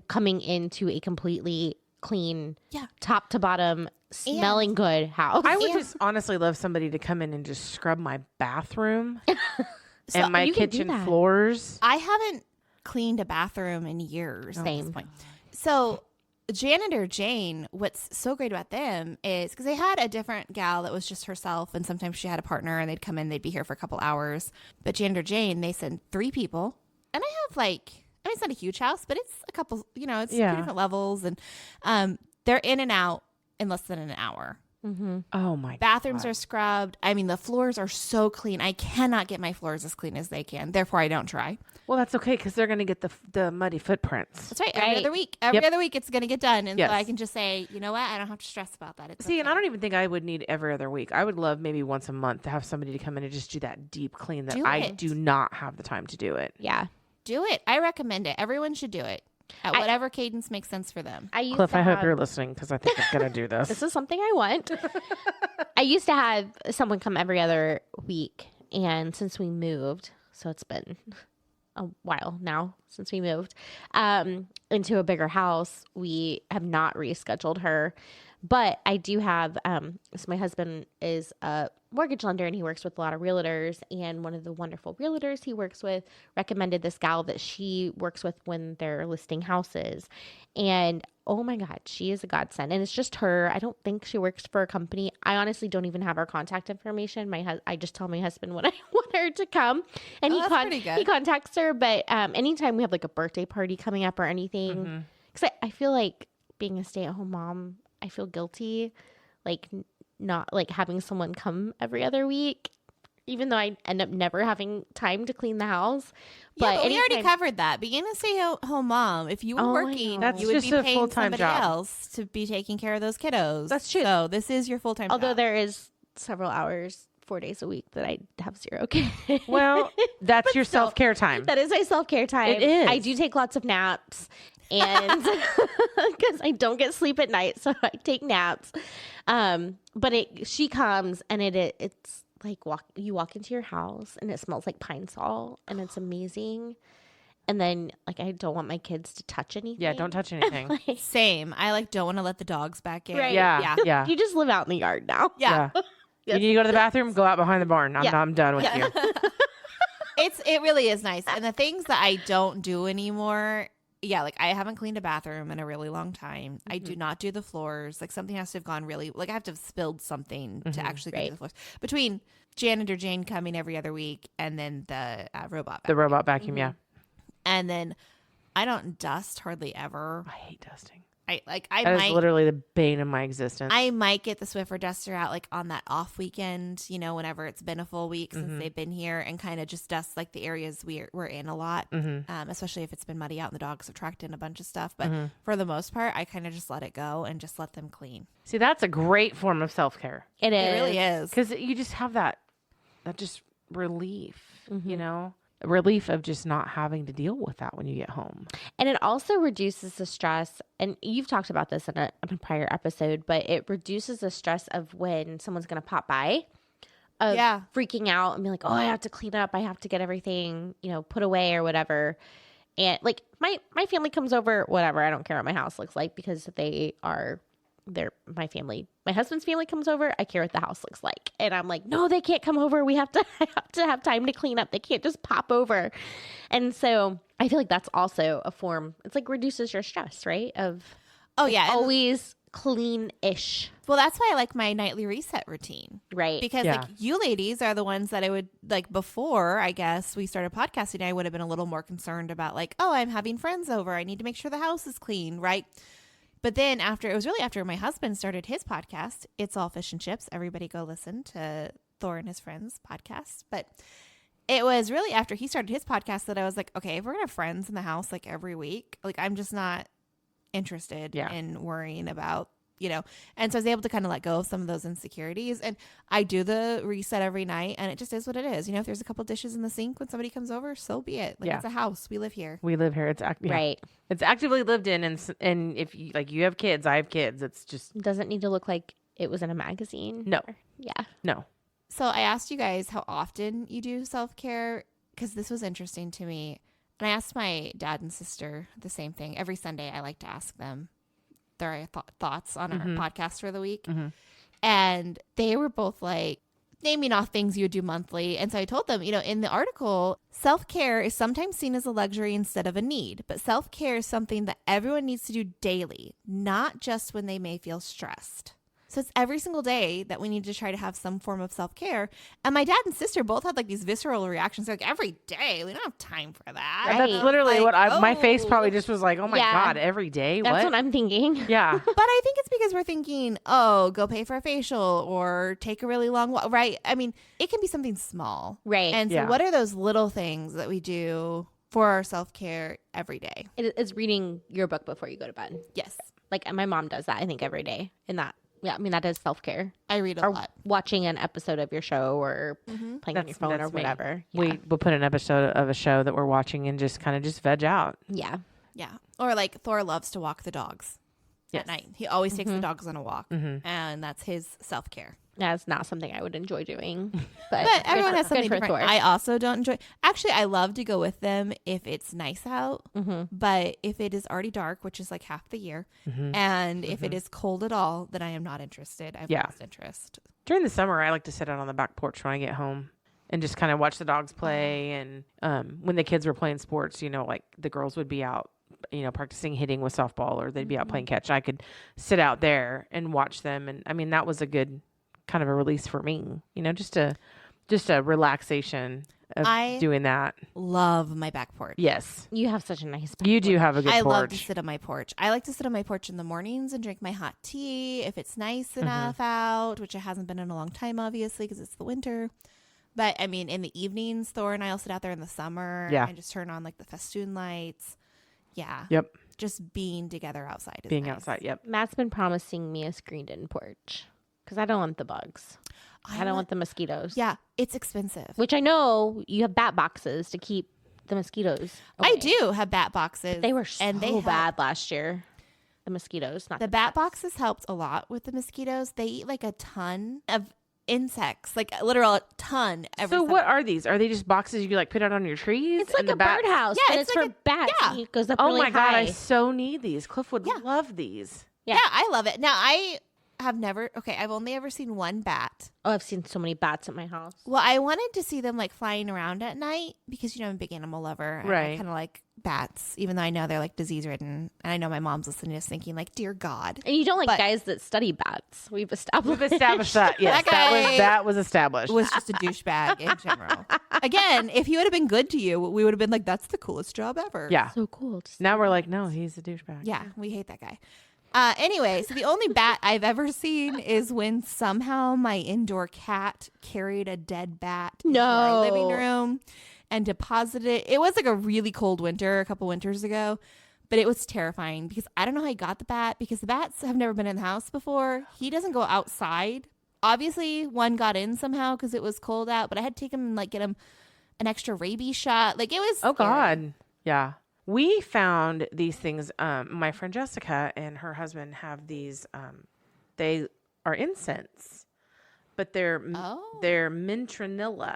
coming into a completely clean, top to bottom, smelling good house. I would just honestly love somebody to come in and just scrub my bathroom So and my you can do kitchen that. floors. I haven't cleaned a bathroom in years. At Same. this point. So Janitor Jane, what's so great about them is because they had a different gal that was just herself, and sometimes she had a partner, and they'd come in, they'd be here for a couple hours. But Janitor Jane, they send 3 people, and I have it's not a huge house, but it's a couple, it's 2 different levels, and they're in and out in less than an hour. Oh my Bathrooms God. are scrubbed. I mean, the floors are so clean. I cannot get my floors as clean as they can. Therefore, I don't try. Well, that's okay because they're going to get the muddy footprints. That's right. Right. Every other week. Every other week, it's going to get done. And Yes. so I can just say, you know what? I don't have to stress about that. It's See, okay. and I don't even think I would need every other week. I would love maybe once a month to have somebody to come in and just do that deep clean that Do I it. do not have the time to do it. Yeah. Do it. I recommend it. Everyone should do it at I- whatever cadence makes sense for them. I used Cliff, to I hope have- you're listening because I think I'm going to do this. This is something I want. I used to have someone come every other week. And since we moved, so it's been a while now since we moved into a bigger house, we have not rescheduled her. But I do have, so my husband is a mortgage lender and he works with a lot of realtors. And one of the wonderful realtors he works with recommended this gal that she works with when they're listing houses. And oh my God, she is a godsend. And it's just her. I don't think she works for a company. I honestly don't even have her contact information. I just tell my husband when I want her to come, and Oh, that's pretty good. he contacts her. But anytime we have like a birthday party coming up or anything, because I feel like being a stay-at-home mom, I feel guilty, like not like having someone come every other week, even though I end up never having time to clean the house. But we already anytime- covered that. Being a stay-at-home mom, if you were Oh, I working, know. That's you would just be a paying full-time somebody job. else to be taking care of those kiddos. That's true. So this is your full-time Although job. there is several hours, 4 days a week that I have zero kids. Well, that's your still, self-care time. That is my self-care time. It is. I do take lots of naps, and because I don't get sleep at night, so I take naps. But she comes and it's like you walk into your house and it smells like pine sol and it's amazing. And then like I don't want my kids to touch anything. Yeah, don't touch anything. Same. I don't want to let the dogs back in. Right. Yeah, yeah. You just live out in the yard now. Yeah. You need to go to the bathroom, go out behind the barn. Yeah. I'm done with you. It really is nice. And the things that I don't do anymore, yeah, like I haven't cleaned a bathroom in a really long time. I do not do the floors. Like something has to have gone really, like I have to have spilled something to actually go to the floors. Between Janitor Jane coming every other week and then the robot The vacuum. robot vacuum, yeah. And then I don't dust hardly ever. I hate dusting. I That is might literally the bane of my existence. I might get the Swiffer duster out like on that off weekend, whenever it's been a full week since they've been here, and kind of just dust like the areas we're in a lot, especially if it's been muddy out and the dogs have tracked in a bunch of stuff. But for the most part, I kind of just let it go and just let them clean. See, that's a great form of self-care It is. It really is. because you just have that just relief, relief of just not having to deal with that when you get home. And it also reduces the stress. And you've talked about this in a prior episode, but it reduces the stress of when someone's going to pop by, of Yeah. freaking out and be like, oh, I have to clean up. I have to get everything, put away or whatever. And like my family comes over, whatever. I don't care what my house looks like because they're my family. My husband's family comes over. I care what the house looks like. And I'm like, no, they can't come over. I have to have time to clean up. They can't just pop over. And so I feel like that's also a form. It's like reduces your stress, right? Of Oh yeah. and- always clean-ish, well, that's why I like my nightly reset routine. right? Because Yeah. like you ladies are the ones that I would like before I guess we started podcasting, I would have been a little more concerned about like, oh, I'm having friends over. I need to make sure the house is clean, right? But then it was really after my husband started his podcast, It's All Fish and Chips. Everybody go listen to Thor and his friends podcast. But it was really after he started his podcast that I was like, okay, if we're going to have friends in the house like every week, like I'm just not interested in worrying about, and so I was able to kind of let go of some of those insecurities. And I do the reset every night and it just is what it is. If there's a couple dishes in the sink when somebody comes over, so be it. Like it's a house. We live here. We live here. It's Right. It's actively lived in, and if you have kids, I have kids. It's just It doesn't need to look like it was in a magazine. No. Yeah. no. So I asked you guys how often you do self-care because this was interesting to me. And I asked my dad and sister the same thing. Every Sunday I like to ask them their thoughts on our podcast for the week. And they were both like, naming off things you would do monthly. And so I told them, in the article, self-care is sometimes seen as a luxury instead of a need. But self-care is something that everyone needs to do daily, not just when they may feel stressed. So it's every single day that we need to try to have some form of self-care. And my dad and sister both had like these visceral reactions. Like, every day, we don't have time for that. Right. That's literally Like, what my face oh. probably just was like, oh my Yeah. God, every day? That's what? what I'm thinking. Yeah. But I think it's because we're thinking, oh, go pay for a facial or take a really long walk, right? I mean, it can be something small. Right. And so Yeah. what are those little things that we do for our self-care every day? It's reading your book before you go to bed. Yes. Like my mom does that, I think, every day. And that, yeah, I mean, that is self-care. I read a Or lot. watching an episode of your show or playing on your phone or That's me. whatever. Yeah. We'll put an episode of a show that we're watching and just kind of just veg out. Yeah. Yeah. Or like Thor loves to walk the dogs Yes. at night. He always takes the dogs on a walk. And that's his self-care. That's not something I would enjoy doing. But good everyone for- has something good for different. Thor. I also don't enjoy. Actually, I love to go with them if it's nice out. But if it is already dark, which is like half the year, and if it is cold at all, then I am not interested. I've Yeah. lost interest. During the summer, I like to sit out on the back porch when I get home and just kind of watch the dogs play. And when the kids were playing sports, like the girls would be out, practicing hitting with softball, or they'd be out playing catch. I could sit out there and watch them. And I mean, that was a good kind of a release for me, just a relaxation of doing that. Love my back porch. Yes. You have such a nice back You do have a good I porch. love to sit on my porch. I like to sit on my porch in the mornings and drink my hot tea if it's nice enough out, which it hasn't been in a long time, obviously, because it's the winter. But I mean, in the evenings, Thor and I will sit out there in the summer and just turn on like the festoon lights. Yeah. Yep. Just being together outside. Is Being nice. outside. Yep. Matt's been promising me a screened-in porch because I don't want the bugs. I don't want the mosquitoes. Yeah, it's expensive. Which I know you have bat boxes to keep the mosquitoes away. I do have bat boxes. They were so and they bad last year. The mosquitoes, not The bat boxes helped a lot with the mosquitoes. They eat like a ton of insects, like a literal ton. Every So summer. what are these? Are they just boxes you like put out on your trees? It's like and a the bats- birdhouse, Yeah, but it's it's like for bats. yeah. It goes up Oh really my God, high. I so need these. Cliff would Yeah. love these. Yeah. Yeah, I love it. Now I have never. Okay, I've only ever seen one bat. Oh, I've seen so many bats at my house. Well, I wanted to see them like flying around at night because I'm a big animal lover. I Right. kind of like bats, even though I know they're like disease ridden, and I know my mom's listening to this thinking like, "Dear God." And you don't like But- guys that study bats. We've established. We've established that. Yes, That guy- that was established. Was just a douchebag in general. Again, if he would have been good to you, we would have been like, "That's the coolest job ever." Yeah. So cool. Now we're like, no, he's a douchebag. Yeah, we hate that guy. Anyway, so the only bat I've ever seen is when somehow my indoor cat carried a dead bat into our living No. room and deposited it. It was like a really cold winter a couple winters ago, but it was terrifying because I don't know how he got the bat because the bats have never been in the house before. He doesn't go outside. Obviously, one got in somehow because it was cold out, but I had to take him and like get him an extra rabies shot. Like it was Oh scary. God. Yeah. We found these things. My friend Jessica and her husband have these. They are incense, but they're mintranilla.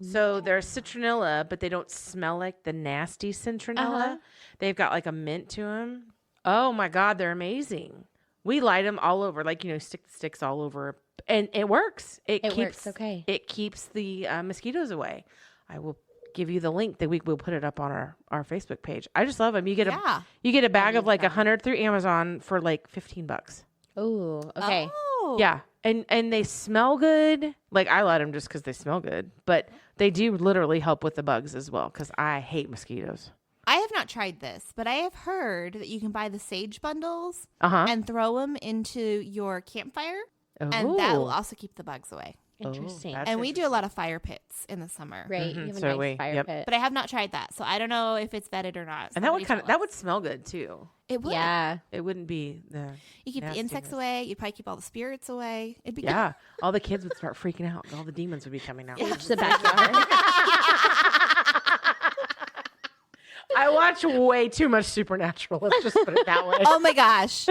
So they're citronella, but they don't smell like the nasty citronella. They've got like a mint to them. Oh my God, they're amazing. We light them all over, like stick the sticks all over, and it works. It keeps works, okay. It keeps the mosquitoes away. I will give you the link that we'll put it up on our Facebook page. I just love them. You get a bag of like 100 through Amazon for like $15. Oh, okay. Oh. Yeah. And they smell good. Like I let them just because they smell good, but they do literally help with the bugs as well. Cause I hate mosquitoes. I have not tried this, but I have heard that you can buy the sage bundles Uh-huh. and throw them into your campfire, and that will also keep the bugs away. Interesting. that's And we do a lot of fire pits in the summer, Right. Mhm, You have a so nice we- fire yep. pit. but I have not tried that, so I don't know if it's vetted or not. And that would Somebody tell that us. would smell good too. It would. Yeah. It wouldn't be the You keep the insects nastiness. away. You'd probably keep all the spirits away. It'd be Yeah. All the kids would start freaking out. All the demons would be coming out. It's the backyard. I watch way too much Supernatural. Let's just put it that way. good. Oh my gosh.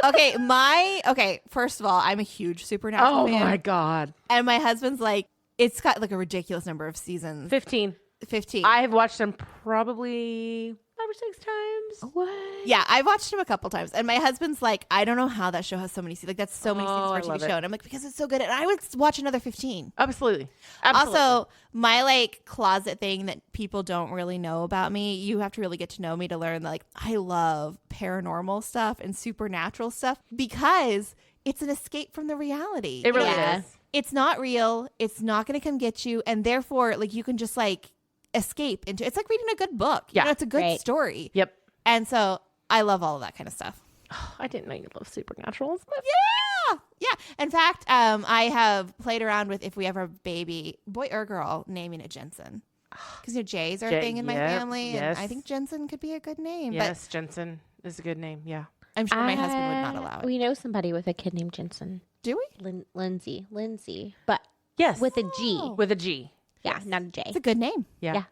Okay, first of all, I'm a huge Supernatural Oh fan. my God. And my husband's like, it's got like a ridiculous number of seasons. 15. 15. I have watched them probably 5 or 6 times. What? Yeah, I've watched him a couple times, and my husband's like, I don't know how that show has so many seasons. Like, that's so many seasons for I a love TV it. show. And I'm like, because it's so good. And I would watch another 15. Absolutely. Also, my like closet thing that people don't really know about me, you have to really get to know me to learn that like I love paranormal stuff and supernatural stuff because it's an escape from the reality. It really Yeah. is. It's not real. It's not going to come get you. And therefore, like, you can just like escape into, it's like reading a good book. Yeah. You know, it's a good Right. story. Yep. And so I love all of that kind of stuff. I didn't know you love supernaturals. But Yeah. Yeah. In fact, I have played around with, if we ever have a baby, boy or girl, naming it Jensen. Because Jays are a thing in my family. And yes. I think Jensen could be a good name. Yes, Jensen is a good name. Yeah. But I'm sure my husband would not allow it. We know somebody with a kid named Jensen. Do we? Lindsay. But Yes. with a G. Oh. With a G. Yeah, not a J. It's a good name. Yeah. Yeah.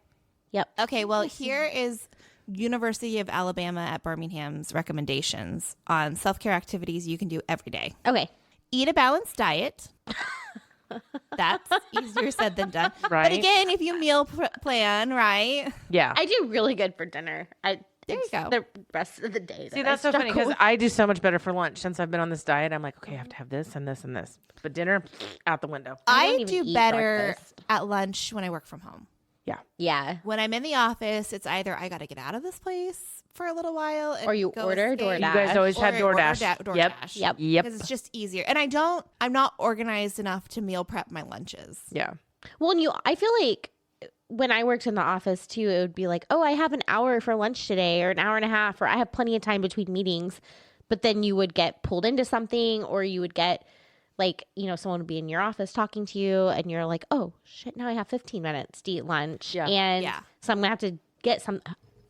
Yep. Okay, well, here is University of Alabama at Birmingham's recommendations on self-care activities you can do every day. Okay. Eat a balanced diet. That's easier said than done. Right. But again, if you meal plan, right? Yeah. I do really good for dinner. There you go. The rest of the day. See, that's so funny because I do so much better for lunch since I've been on this diet. I'm like, okay, I have to have this and this and this. But dinner, out the window. I don't I even do eat better breakfast. at lunch when I work from home. Yeah. When I'm in the office, it's either I got to get out of this place for a little while, and Or you go order escape, DoorDash. You guys always or had I order DoorDash. DoorDash. Yep. Yep. Because it's just easier. And I'm not organized enough to meal prep my lunches. Yeah. Well, and I feel like when I worked in the office too, it would be like, oh, I have an hour for lunch today or an hour and a half, or I have plenty of time between meetings. But then you would get pulled into something, or you would get like, someone would be in your office talking to you and you're like, oh shit, now I have 15 minutes to eat lunch. Yeah. And so I'm going to have to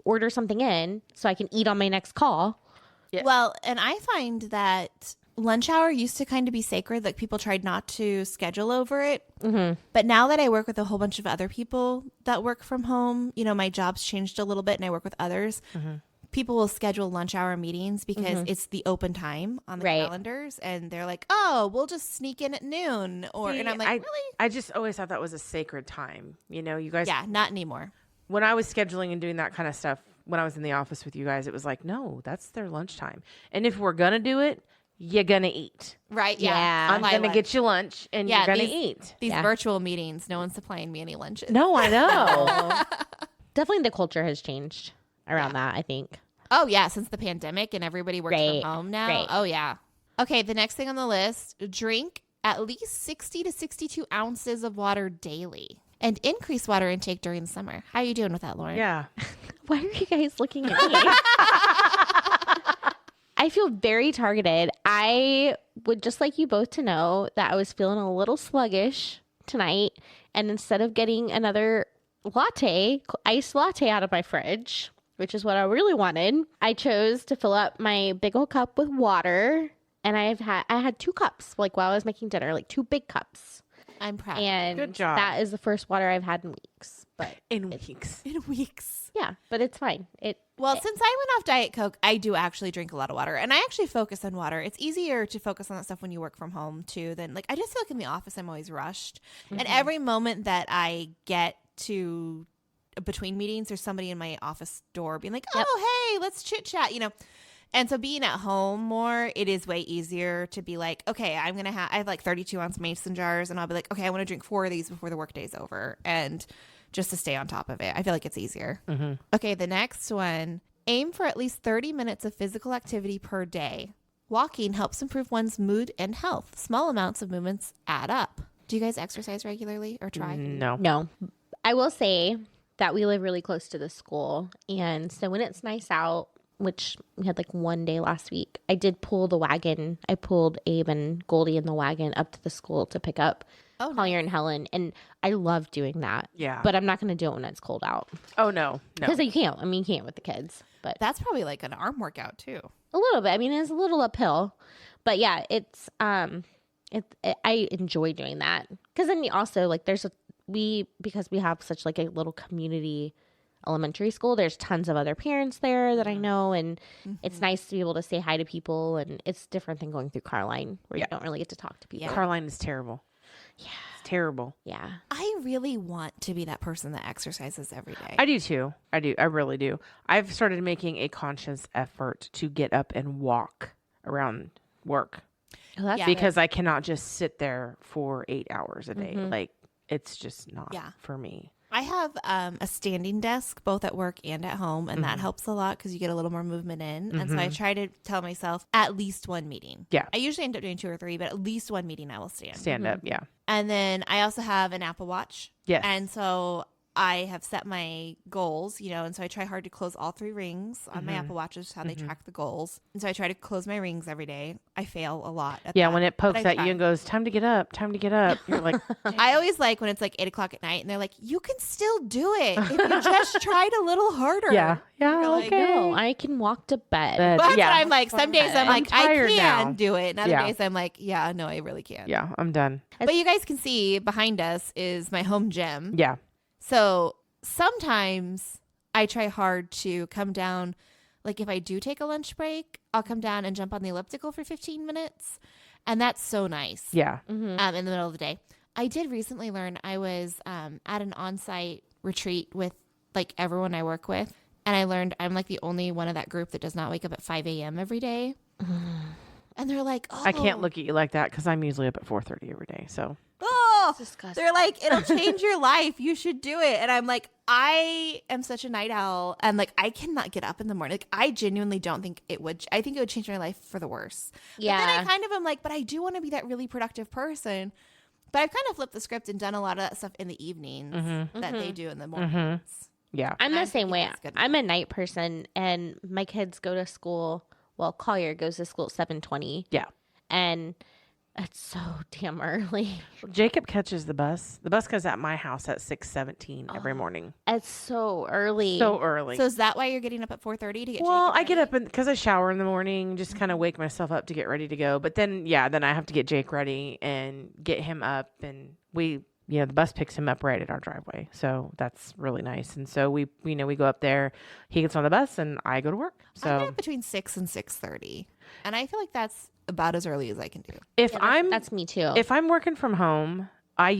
order something in so I can eat on my next call. Yeah. Well, and I find that lunch hour used to kind of be sacred. Like, people tried not to schedule over it. Mm-hmm. But now that I work with a whole bunch of other people that work from home, my job's changed a little bit and I work with others. Mm-hmm. People will schedule lunch hour meetings because it's the open time on the Right. calendars. And they're like, oh, we'll just sneak in at noon. And I'm like, really? I just always thought that was a sacred time. You guys. Yeah, not anymore. When I was scheduling and doing that kind of stuff, when I was in the office with you guys, it was like, no, that's their lunchtime. And if we're going to do it, you're going to eat. Right. Yeah. Yeah. I'm going to get you lunch and Yeah, you're going to these- eat. These Yeah. virtual meetings, no one's supplying me any lunches. No, I know. Definitely the culture has changed around that, I think. Oh, yeah, since the pandemic and everybody works Right, from home now. right. Oh, yeah. Okay, the next thing on the list, drink at least 60 to 62 ounces of water daily and increase water intake during the summer. How are you doing with that, Lauren? Yeah. Why are you guys looking at me? I feel very targeted. I would just like you both to know that I was feeling a little sluggish tonight. And instead of getting another iced latte out of my fridge, which is what I really wanted, I chose to fill up my big old cup with water. And I had 2 cups, like while I was making dinner, like 2 big cups. I'm proud. And Good job. that is the first water I've had in weeks. But In weeks. In weeks. yeah, but it's fine. Well, since I went off Diet Coke, I do actually drink a lot of water. And I actually focus on water. It's easier to focus on that stuff when you work from home, too, than I just feel like in the office, I'm always rushed. And every moment that I get to between meetings, there's somebody in my office door being like, oh, hey, let's chit chat, And so being at home more, it is way easier to be like, okay, I have like 32-ounce mason jars, and I'll be like, okay, I want to drink 4 of these before the workday's over, and just to stay on top of it. I feel like it's easier. Mm-hmm. Okay, the next one, aim for at least 30 minutes of physical activity per day. Walking helps improve one's mood and health. Small amounts of movements add up. Do you guys exercise regularly or try? No. No. I will say that we live really close to the school. And so when it's nice out, which we had like one day last week, I did pull the wagon. I pulled Abe and Goldie in the wagon up to the school to pick up Collier and Helen. And I love doing that. Yeah. But I'm not going to do it when it's cold out. Oh, no. No. Because you can't. I mean, you can't with the kids. But That's probably like an arm workout too. a little bit. I mean, it's a little uphill. But yeah, it's I enjoy doing that. Because then you also, like, because we have such like a little community elementary school, there's tons of other parents there that I know, and it's nice to be able to say hi to people, and it's different than going through Carline where you don't really get to talk to people. Yeah. Carline is terrible. Yeah. It's terrible. Yeah. I really want to be that person that exercises every day. I do too. I do. I really do. I've started making a conscious effort to get up and walk around work Oh, that's Yeah. because I cannot just sit there for 8 hours a day. Like, it's just not Yeah. for me. I have a standing desk both at work and at home, and that helps a lot because you get a little more movement in. And so I try to tell myself at least one meeting. Yeah. I usually end up doing 2 or 3, but at least one meeting I will stand. Stand up, yeah. And then I also have an Apple Watch. Yes. And so I have set my goals, and so I try hard to close all 3 rings on my Apple Watch, is how they track the goals. And so I try to close my rings every day. I fail a lot at that, when it pokes but I at you try. and goes, time to get up, you're like, I always like when it's like 8 o'clock at night and they're like, you can still do it if you just tried a little harder. yeah, You're like, okay. No, I can walk to bed. But- Well, that's Yeah. what I'm like. Some days I'm like, I tired can now. do it. And other Yeah. days I'm like, yeah, no, I really can't. Yeah, I'm done. But you guys can see behind us is my home gym. Yeah. So sometimes I try hard to come down. Like if I do take a lunch break, I'll come down and jump on the elliptical for 15 minutes. And that's so nice. Yeah. In the middle of the day. I did recently learn I was at an on-site retreat with like everyone I work with. And I learned I'm like the only one of that group that does not wake up at 5 a.m. every day. And they're like, oh. I can't look at you like that because I'm usually up at 4:30 every day. So Oh, disgusting. they're like, it'll change your life. You should do it. And I'm like, I am such a night owl. And like, I cannot get up in the morning. Like, I genuinely don't think it would. I think it would change my life for the worse. Yeah. But then I kind of am like, but I do want to be that really productive person. But I've kind of flipped the script and done a lot of that stuff in the evenings that they do in the mornings. yeah. I'm the I same think way. that's good. I'm a night person, and my kids go to school. Well, Collier goes to school at 7:20, Yeah. and it's so damn early. Jacob catches the bus. The bus goes at my house at 6:17 every morning. It's so early. So early. So is that why you're getting up at 4:30 to get well, Jacob I get ready? up because I shower in the morning, just kind of wake myself up to get ready to go. But then, then I have to get Jake ready and get him up. And the bus picks him up right at our driveway. So that's really nice. And so we go up there. He gets on the bus and I go to work. I get So up between 6 and 6:30. And I feel like that's about as early as I can do. if that's me too. if I'm working from home, I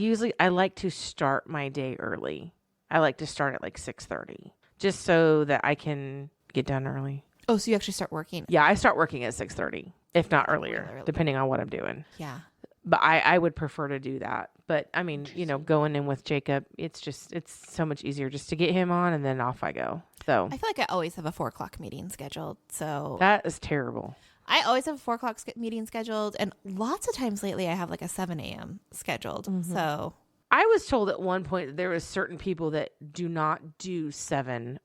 like to start my day early. I like to start at like 6:30 just so that I can get done early. Oh, so you actually start working? Yeah, I start working at 6:30, if not earlier, Early. depending on what I'm doing. Yeah. But I would prefer to do that. But I mean, going in with Jacob, it's so much easier just to get him on and then off I go. So I feel like I always have a 4 o'clock meeting scheduled. So that is terrible. I always have a 4 o'clock meeting scheduled. And lots of times lately, I have like a 7 a.m. scheduled. So I was told at one point that there was certain people that do not do 7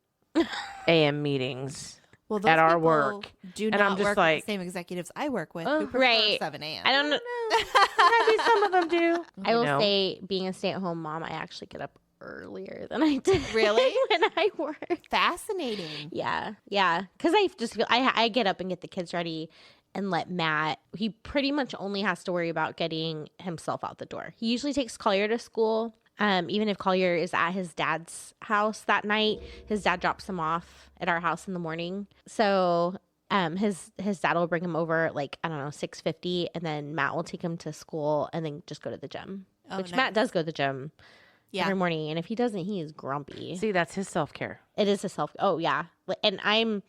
a.m. meetings. well, those At our people work. do And not I'm just work like, with the same executives I work with who prefer right. 7 a.m. I don't know. Maybe some of them do. I will You know. say, being a stay-at-home mom, I actually get up earlier than I did. Really? when I work. Fascinating. Yeah, because I just feel I get up and get the kids ready and let Matt. He pretty much only has to worry about getting himself out the door. He usually takes Collier to school. Even if Collier is at his dad's house that night, his dad drops him off at our house in the morning. So his dad will bring him over at like, I don't know, 6:50, and then Matt will take him to school and then just go to the gym. Oh, Which nice. Matt does go to the gym Yeah. every morning, and if he doesn't, he is grumpy. See, that's his self-care. It is a self. Oh yeah, and I'm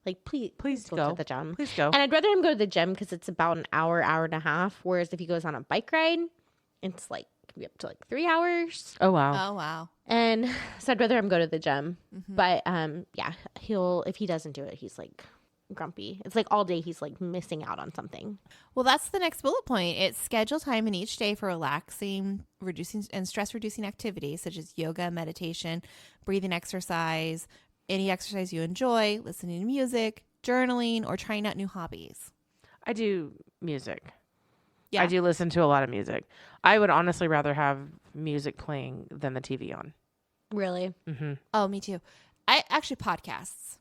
like, please Go. to the gym. Please go. And I'd rather him go to the gym because it's about an hour and a half. Whereas if he goes on a bike ride, it's like can be up to like 3 hours. Oh, wow. Oh, wow. And so I'd rather him go to the gym. But yeah, if he doesn't do it, he's like grumpy. It's like all day he's like missing out on something. Well, that's the next bullet point. It's schedule time in each day for relaxing, reducing, and stress-reducing activities such as yoga, meditation, breathing exercise, any exercise you enjoy, listening to music, journaling, or trying out new hobbies. I do music. Yeah. I do listen to a lot of music. I would honestly rather have music playing than the TV on. Really? Oh, me too. I actually podcasts.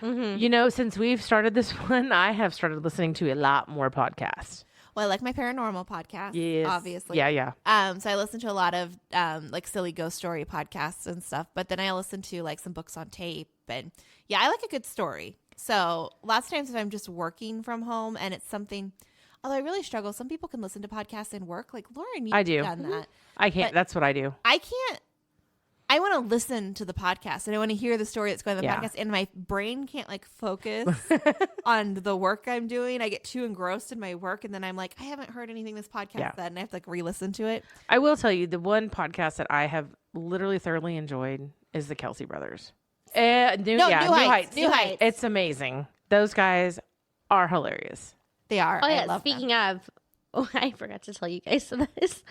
You know, since we've started this one, I have started listening to a lot more podcasts. Well, I like my paranormal podcast. Yes. Obviously. Yeah. So I listen to a lot of like silly ghost story podcasts and stuff, but then I listen to like some books on tape, and yeah, I like a good story. So lots of times if I'm just working from home and it's something, although I really struggle, some people can listen to podcasts and work. Like Lauren, I you've do. done that. I can't. But- That's what I do. I can't I want to listen to the podcast and I want to hear the story that's going on the podcast, and my brain can't like focus on the work I'm doing. I get too engrossed in my work, and then I'm like, I haven't heard anything this podcast said, and I have to like re-listen to it. I will tell you, the one podcast that I have literally thoroughly enjoyed is the Kelsey Brothers. New Heights. It's amazing. Those guys are hilarious. They are. Oh, I yeah. love Speaking them. of, I forgot to tell you guys this.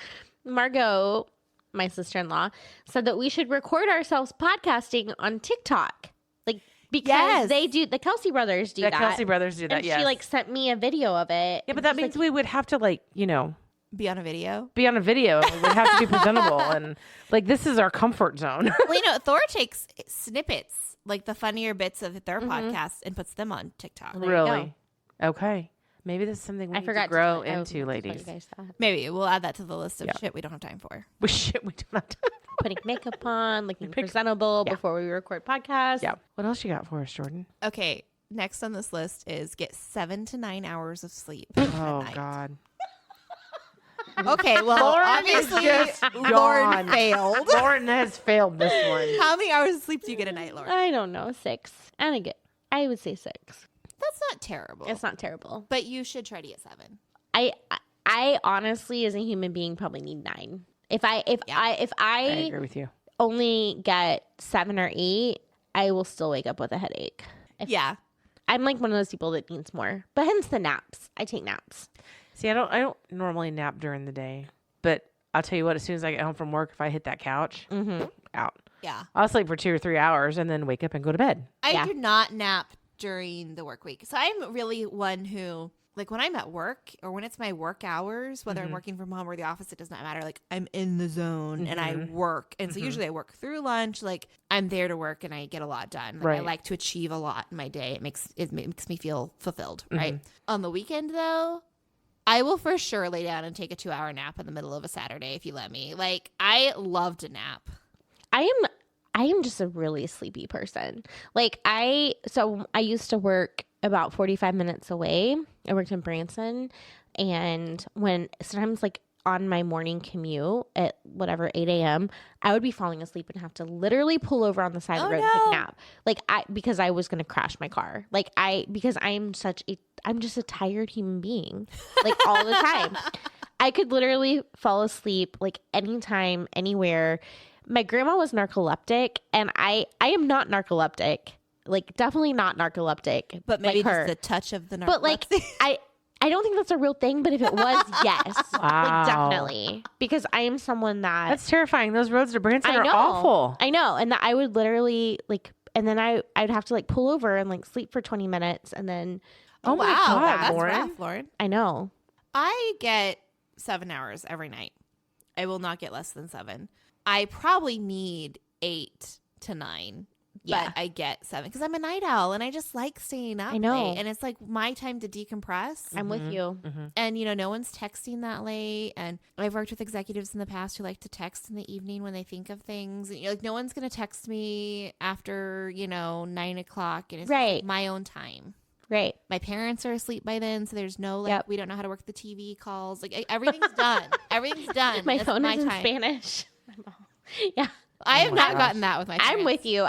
Margot, my sister-in-law, said that we should record ourselves podcasting on TikTok. Like, because the Kelsey brothers do that. The Kelsey Brothers do that, and she, like, sent me a video of it. Yeah, but that means we would have to, like, you know. Be on a video. And we would have to be presentable. And, like, this is our comfort zone. Well, you know, Thor takes snippets, like the funnier bits of their podcast, and puts them on TikTok. Really? Okay. Maybe this is something we need to grow into, ladies. Maybe we'll add that to the list of shit we don't have time for. We don't have time. Putting makeup on, looking presentable before we record podcasts. Yeah. What else you got for us, Jordan? Okay. Next on this list is get 7 to 9 hours of sleep. Oh, God. Okay, well, obviously, Lauren failed. Lauren has failed this one. How many hours of sleep do you get a night, Lauren? I don't know, 6. I would say 6. That's not terrible. It's not terrible, but you should try to get 7. I honestly, as a human being, probably need 9. If I agree with you, only get 7 or 8, I will still wake up with a headache. I'm like one of those people that needs more, but hence the naps. I take naps. See, I don't normally nap during the day, but I'll tell you what, as soon as I get home from work, if I hit that couch, out. Yeah. I'll sleep for 2 or 3 hours and then wake up and go to bed. I do not nap during the work week. So I'm really one who, like, when I'm at work or when it's my work hours, whether I'm working from home or the office, it does not matter. Like, I'm in the zone and I work. And so usually I work through lunch. Like, I'm there to work and I get a lot done. Like, I like to achieve a lot in my day. It makes me feel fulfilled, right? On the weekend, though, I will for sure lay down and take a 2-hour nap in the middle of a Saturday if you let me. Like, I love to nap. I am just a really sleepy person. Like, I used to work about 45 minutes away. I worked in Branson, and sometimes like on my morning commute at whatever 8 a.m., I would be falling asleep and have to literally pull over on the side of the road and take a nap. Like, because I was gonna crash my car. Like, because I'm just a tired human being, like, all the time. I could literally fall asleep like anytime, anywhere. My grandma was narcoleptic, and I am not narcoleptic. Like, definitely not narcoleptic. But maybe like her. just the touch of the narcolepsy. But like, I don't think that's a real thing. But if it was, yes, like, definitely, because I am someone that's terrifying. Those roads to Branson are awful. I know, and that I would literally like, and then I'd have to like pull over and like sleep for 20 minutes, and then oh my God, that's Lauren. rough, Lauren. I know. I get 7 hours every night. I will not get less than 7. I probably need 8 to 9, but I get 7 because I'm a night owl and I just like staying up. I know, late, and it's like my time to decompress. I'm with you. And you know, no one's texting that late. And I've worked with executives in the past who like to text in the evening when they think of things. And, like, no one's gonna text me after 9 o'clock, and it's like my own time. Right. My parents are asleep by then, so there's no like we don't know how to work the TV calls. Like, everything's done. Everything's done. My phone is in Spanish. Yeah. I have not gotten that with my parents. I'm with you.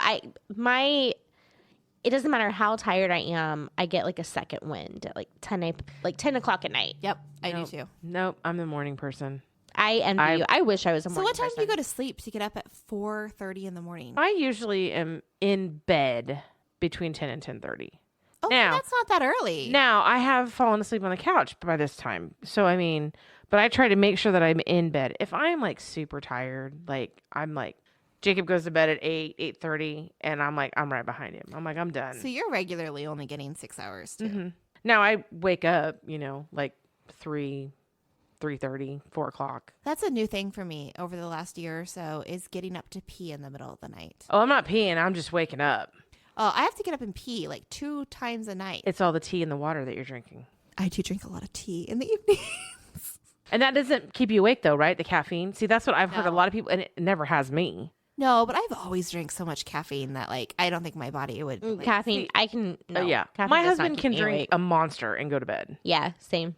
It doesn't matter how tired I am, I get like a second wind at like 10 o'clock at night. Yep, I do too. Nope, I'm the morning person. I envy you. I wish I was a morning person. So what time do you go to sleep to get up at 4:30 in the morning? I usually am in bed between 10 and 10:30. Oh, now, that's not that early. Now, I have fallen asleep on the couch by this time. So, I mean, but I try to make sure that I'm in bed. If I'm like super tired, like I'm like, Jacob goes to bed at 8:30, and I'm like, I'm right behind him. I'm like, I'm done. So you're regularly only getting 6 hours too. Now I wake up, like 3:30, 4 o'clock. That's a new thing for me over the last year or so, is getting up to pee in the middle of the night. Oh, I'm not peeing. I'm just waking up. Oh, I have to get up and pee like 2 times a night. It's all the tea and the water that you're drinking. I do drink a lot of tea in the evening. And that doesn't keep you awake though, right? The caffeine. See, that's what I've heard a lot of people, and it never has me. No, but I've always drank so much caffeine that like I don't think my body would. Like, caffeine, I can. No, yeah, my husband can drink a monster and go to bed. Yeah, same.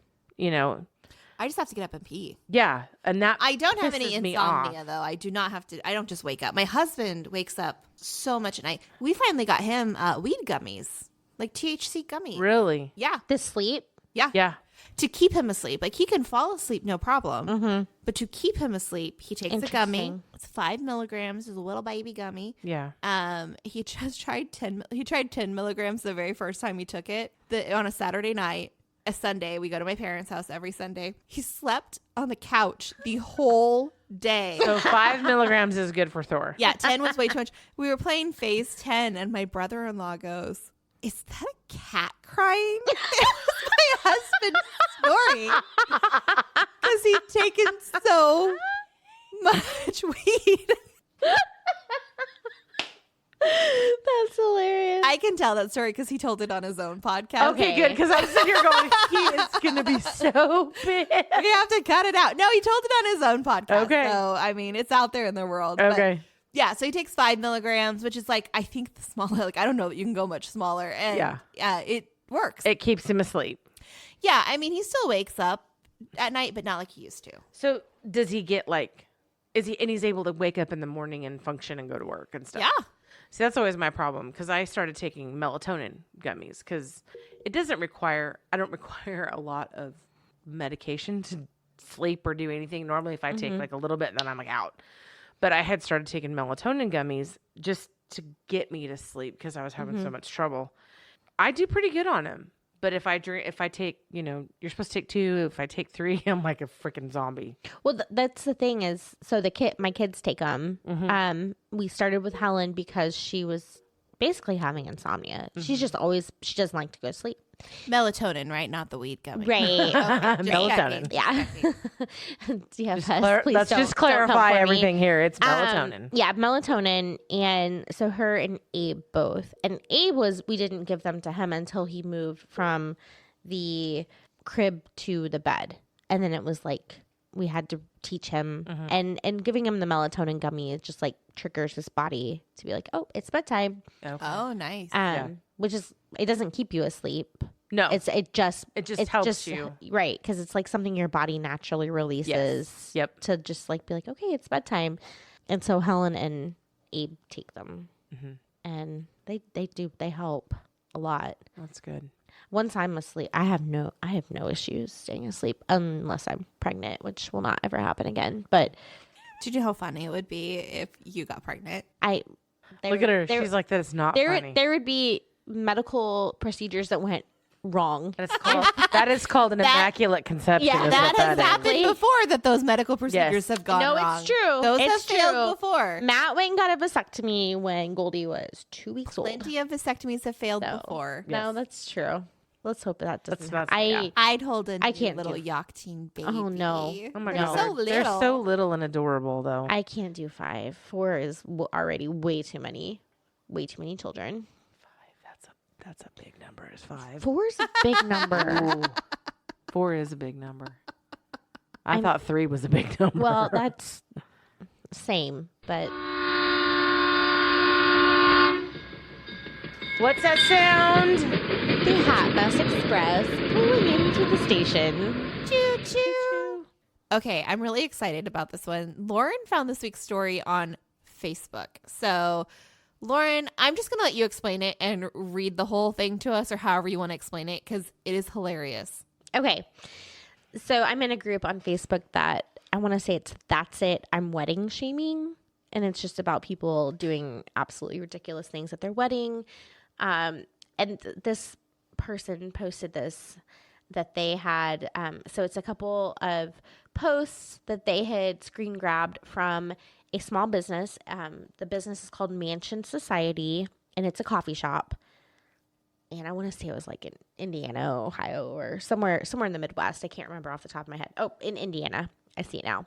I just have to get up and pee. Yeah, and that I don't have any pisses me insomnia off. though. I do not have to. I don't just wake up. My husband wakes up so much at night. We finally got him weed gummies, like THC gummies. Really? Yeah, The sleep. yeah, Yeah. To keep him asleep. Like he can fall asleep, no problem. But to keep him asleep, he takes a gummy. Interesting. It's 5 milligrams. It's a little baby gummy. Yeah. He just tried 10. He tried 10 milligrams the very first time he took it. On a Saturday night. A Sunday, we go to my parents' house every Sunday. He slept on the couch the whole day. So 5 milligrams is good for Thor. Yeah, 10 was way too much. We were playing phase 10, and my brother-in-law goes, "Is that a cat crying?" It was my husband snoring because he'd taken so much weed. That's hilarious. I can tell that story because he told it on his own podcast. Okay, good. Because I'm sitting here going, he is going to be so big. We have to cut it out. No, he told it on his own podcast. Okay. So, I mean, it's out there in the world. But Okay. yeah, so he takes 5 milligrams, which is like, I think the smaller, like, I don't know that you can go much smaller. And it works. It keeps him asleep. Yeah, I mean, he still wakes up at night, but not like he used to. So does he get like, he's able to wake up in the morning and function and go to work and stuff? Yeah. See, that's always my problem because I started taking melatonin gummies because I don't require a lot of medication to sleep or do anything. Normally, if I take like a little bit, then I'm like out. But I had started taking melatonin gummies just to get me to sleep because I was having so much trouble. I do pretty good on them. But if I take, you're supposed to take 2. If I take 3, I'm like a freaking zombie. Well, that's the thing is, so my kids take them. We started with Helen because she was basically having insomnia. She's just she doesn't like to go to sleep. Melatonin, right? Not the weed gummy. Right. Melatonin. Yeah. Let's just clarify everything here. It's melatonin. Yeah, melatonin. And so her and Abe both. And Abe we didn't give them to him until he moved from the crib to the bed. And then it was like, we had to teach him. And giving him the melatonin gummy, it just like triggers his body to be like, oh, it's bedtime. Okay. Oh, nice. Which is, it doesn't keep you asleep. No, It just helps you. Right. Because it's like something your body naturally releases. Yes. Yep. To just like be like, okay, it's bedtime. And so Helen and Abe take them. And they help a lot. That's good. Once I'm asleep, I have no issues staying asleep unless I'm pregnant, which will not ever happen again. But Do you know how funny it would be if you got pregnant? Look at her. She's like, that is not funny. There would be medical procedures that went wrong. That is called an immaculate conception. Yeah, is That what has is. happened before, that those medical procedures have gone No, wrong. it's true. Those It's have failed true. before. Matt went and got a vasectomy when Goldie was 2 weeks old. Plenty of vasectomies have failed So, before. No, that's true. Let's hope that doesn't. That's happen. I'd hold a I can't little do- Yachteen baby. Oh, no. Oh my They're god, so they're little. so little and adorable though. I can't do 5. 4 is already way too many children. That's a big number. Is 5. 4 is a big number. Ooh, 4 is a big number. I thought 3 was a big number. Well, that's same, but what's that sound? the Hot Mess Express pulling into the station. Choo choo. Okay, I'm really excited about this one. Lauren found this week's story on Facebook. So, Lauren, I'm just going to let you explain it and read the whole thing to us, or however you want to explain it, because it is hilarious. Okay. So I'm in a group on Facebook that I want to say that's it. I'm wedding shaming. And it's just about people doing absolutely ridiculous things at their wedding. This person posted this, that they had, so it's a couple of posts that they had screen grabbed from a small business. The business is called Mansion Society, and it's a coffee shop. And I want to say it was like in Indiana, Ohio, or somewhere in the Midwest. I can't remember off the top of my head. Oh, in Indiana. I see it now.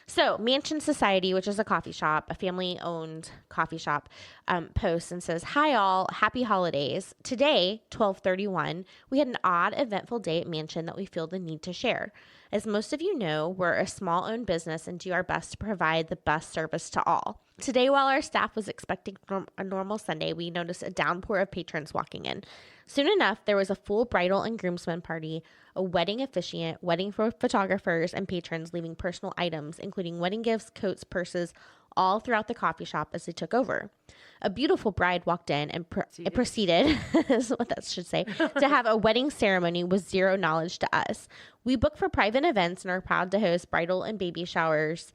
So Mansion Society, which is a coffee shop, a family-owned coffee shop, posts and says, "Hi all, happy holidays. Today, 12/31, we had an odd, eventful day at Mansion that we feel the need to share. As most of you know, we're a small-owned business and do our best to provide the best service to all. Today, while our staff was expecting a normal Sunday, we noticed a downpour of patrons walking in. Soon enough, there was a full bridal and groomsmen party, a wedding officiant, wedding photographers, and patrons leaving personal items, including wedding gifts, coats, purses, all throughout the coffee shop as they took over. A beautiful bride walked in and proceeded, is what that should say, to have a wedding ceremony with zero knowledge to us. We book for private events and are proud to host bridal and baby showers,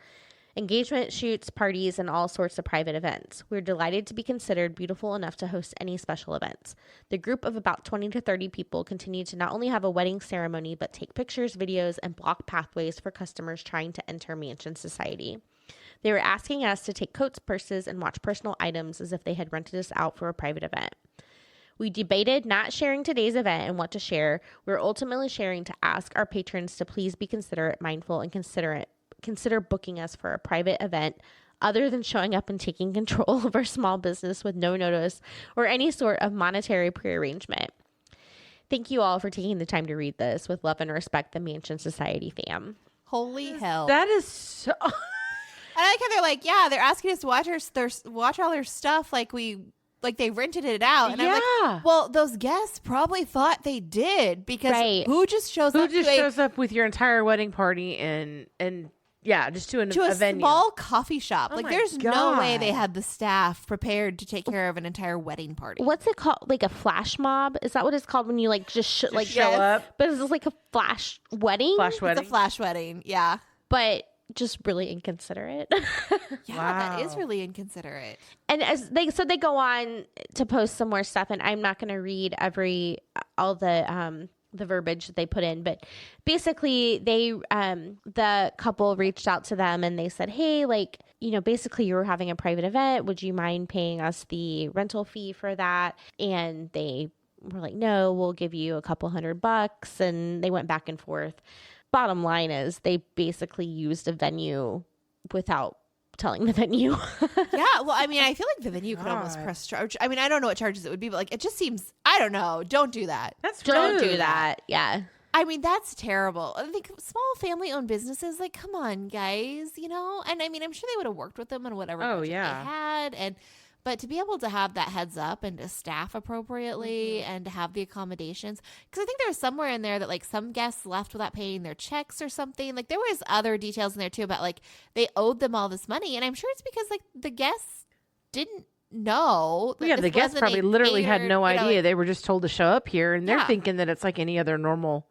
engagement shoots, parties, and all sorts of private events. We're delighted to be considered beautiful enough to host any special events. The group of about 20 to 30 people continue to not only have a wedding ceremony, but take pictures, videos, and block pathways for customers trying to enter Mansion Society. They were asking us to take coats, purses, and watch personal items as if they had rented us out for a private event. We debated not sharing today's event and what to share. We're ultimately sharing to ask our patrons to please be considerate, mindful, and consider booking us for a private event other than showing up and taking control of our small business with no notice or any sort of monetary prearrangement. Thank you all for taking the time to read this. With love and respect, the Mansion Society fam." Holy hell. That is so. I like how they're like, yeah, they're asking us to watch all their stuff like they rented it out. And I'm like, well, those guests probably thought they did because who just shows up with your entire wedding party and just to a venue. Small coffee shop. Oh like there's no way they had the staff prepared to take care of an entire wedding party. What's it called? Like a flash mob? Is that what it's called when you like just show up? But is this like a flash wedding? It's a flash wedding. Yeah. But just really inconsiderate. That is really inconsiderate. And they go on to post some more stuff, and I'm not going to read all the verbiage that they put in, but basically the couple reached out to them and they said, hey, like, you know, basically you were having a private event. Would you mind paying us the rental fee for that? And they were like, no, we'll give you a couple $100. And they went back and forth. Bottom line is they basically used a venue without telling the venue. Yeah, well, I mean, I feel like the venue could almost press charge. I mean, I don't know what charges it would be, but like it just seems, I don't know. Don't do that. Don't do that. Yeah. I mean, that's terrible. I think small family-owned businesses, like, come on, guys, you know? And I mean, I'm sure they would have worked with them on whatever budget they had. But to be able to have that heads up and to staff appropriately and to have the accommodations, because I think there was somewhere in there that like some guests left without paying their checks or something. Like there was other details in there too about like they owed them all this money. And I'm sure it's because like the guests didn't know. That the guests probably literally had no idea. They were just told to show up here and they're thinking that it's like any other normal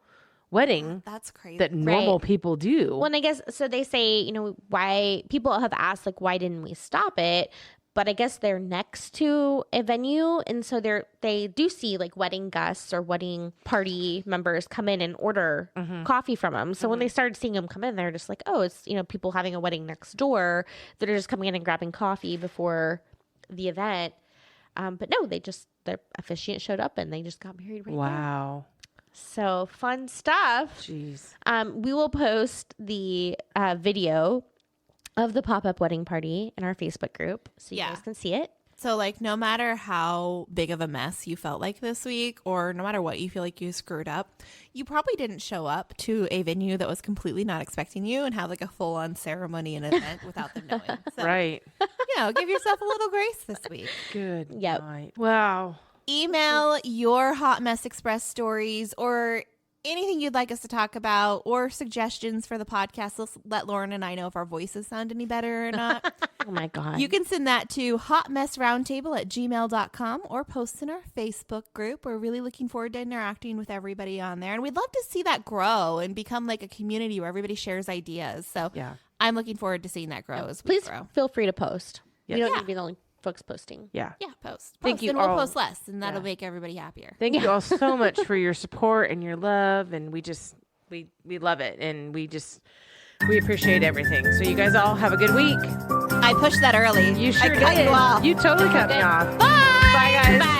wedding. That's crazy. That normal people do. Well, and I guess, so they say, you know, why people have asked like, why didn't we stop it? But I guess they're next to a venue, and so they do see like wedding guests or wedding party members come in and order coffee from them. So when they started seeing them come in, they're just like, oh, it's, you know, people having a wedding next door that are just coming in and grabbing coffee before the event. But no, the officiant showed up and they just got married right now. So fun stuff. Jeez. We will post the video of the pop-up wedding party in our Facebook group so you guys can see it. So like no matter how big of a mess you felt like this week or no matter what you feel like you screwed up, you probably didn't show up to a venue that was completely not expecting you and have like a full-on ceremony and event without them knowing. So, right. You know, give yourself a little grace this week. Good Yep. night. Wow. Email your Hot Mess Express stories or anything you'd like us to talk about or suggestions for the podcast. Let's let Lauren and I know if our voices sound any better or not. Oh my God. You can send that to hotmessroundtable@gmail.com or post in our Facebook group. We're really looking forward to interacting with everybody on there. And we'd love to see that grow and become like a community where everybody shares ideas. So I'm looking forward to seeing that grow as we grow. Feel free to post. Yes. You don't need to be the only folks posting. Yeah, post. Thank you and we'll all. post less, and that'll make everybody happier. Thank you all so much for your support and your love, and we love it, and we appreciate everything. So you guys all have a good week. I pushed that early. You sure I cut did. you off. You totally cut me off. Bye. Bye, guys. Bye.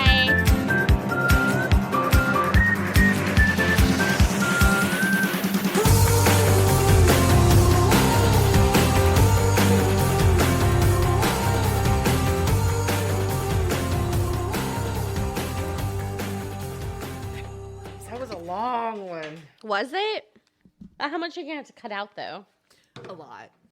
Was it? How much are you going to have to cut out, though? A lot.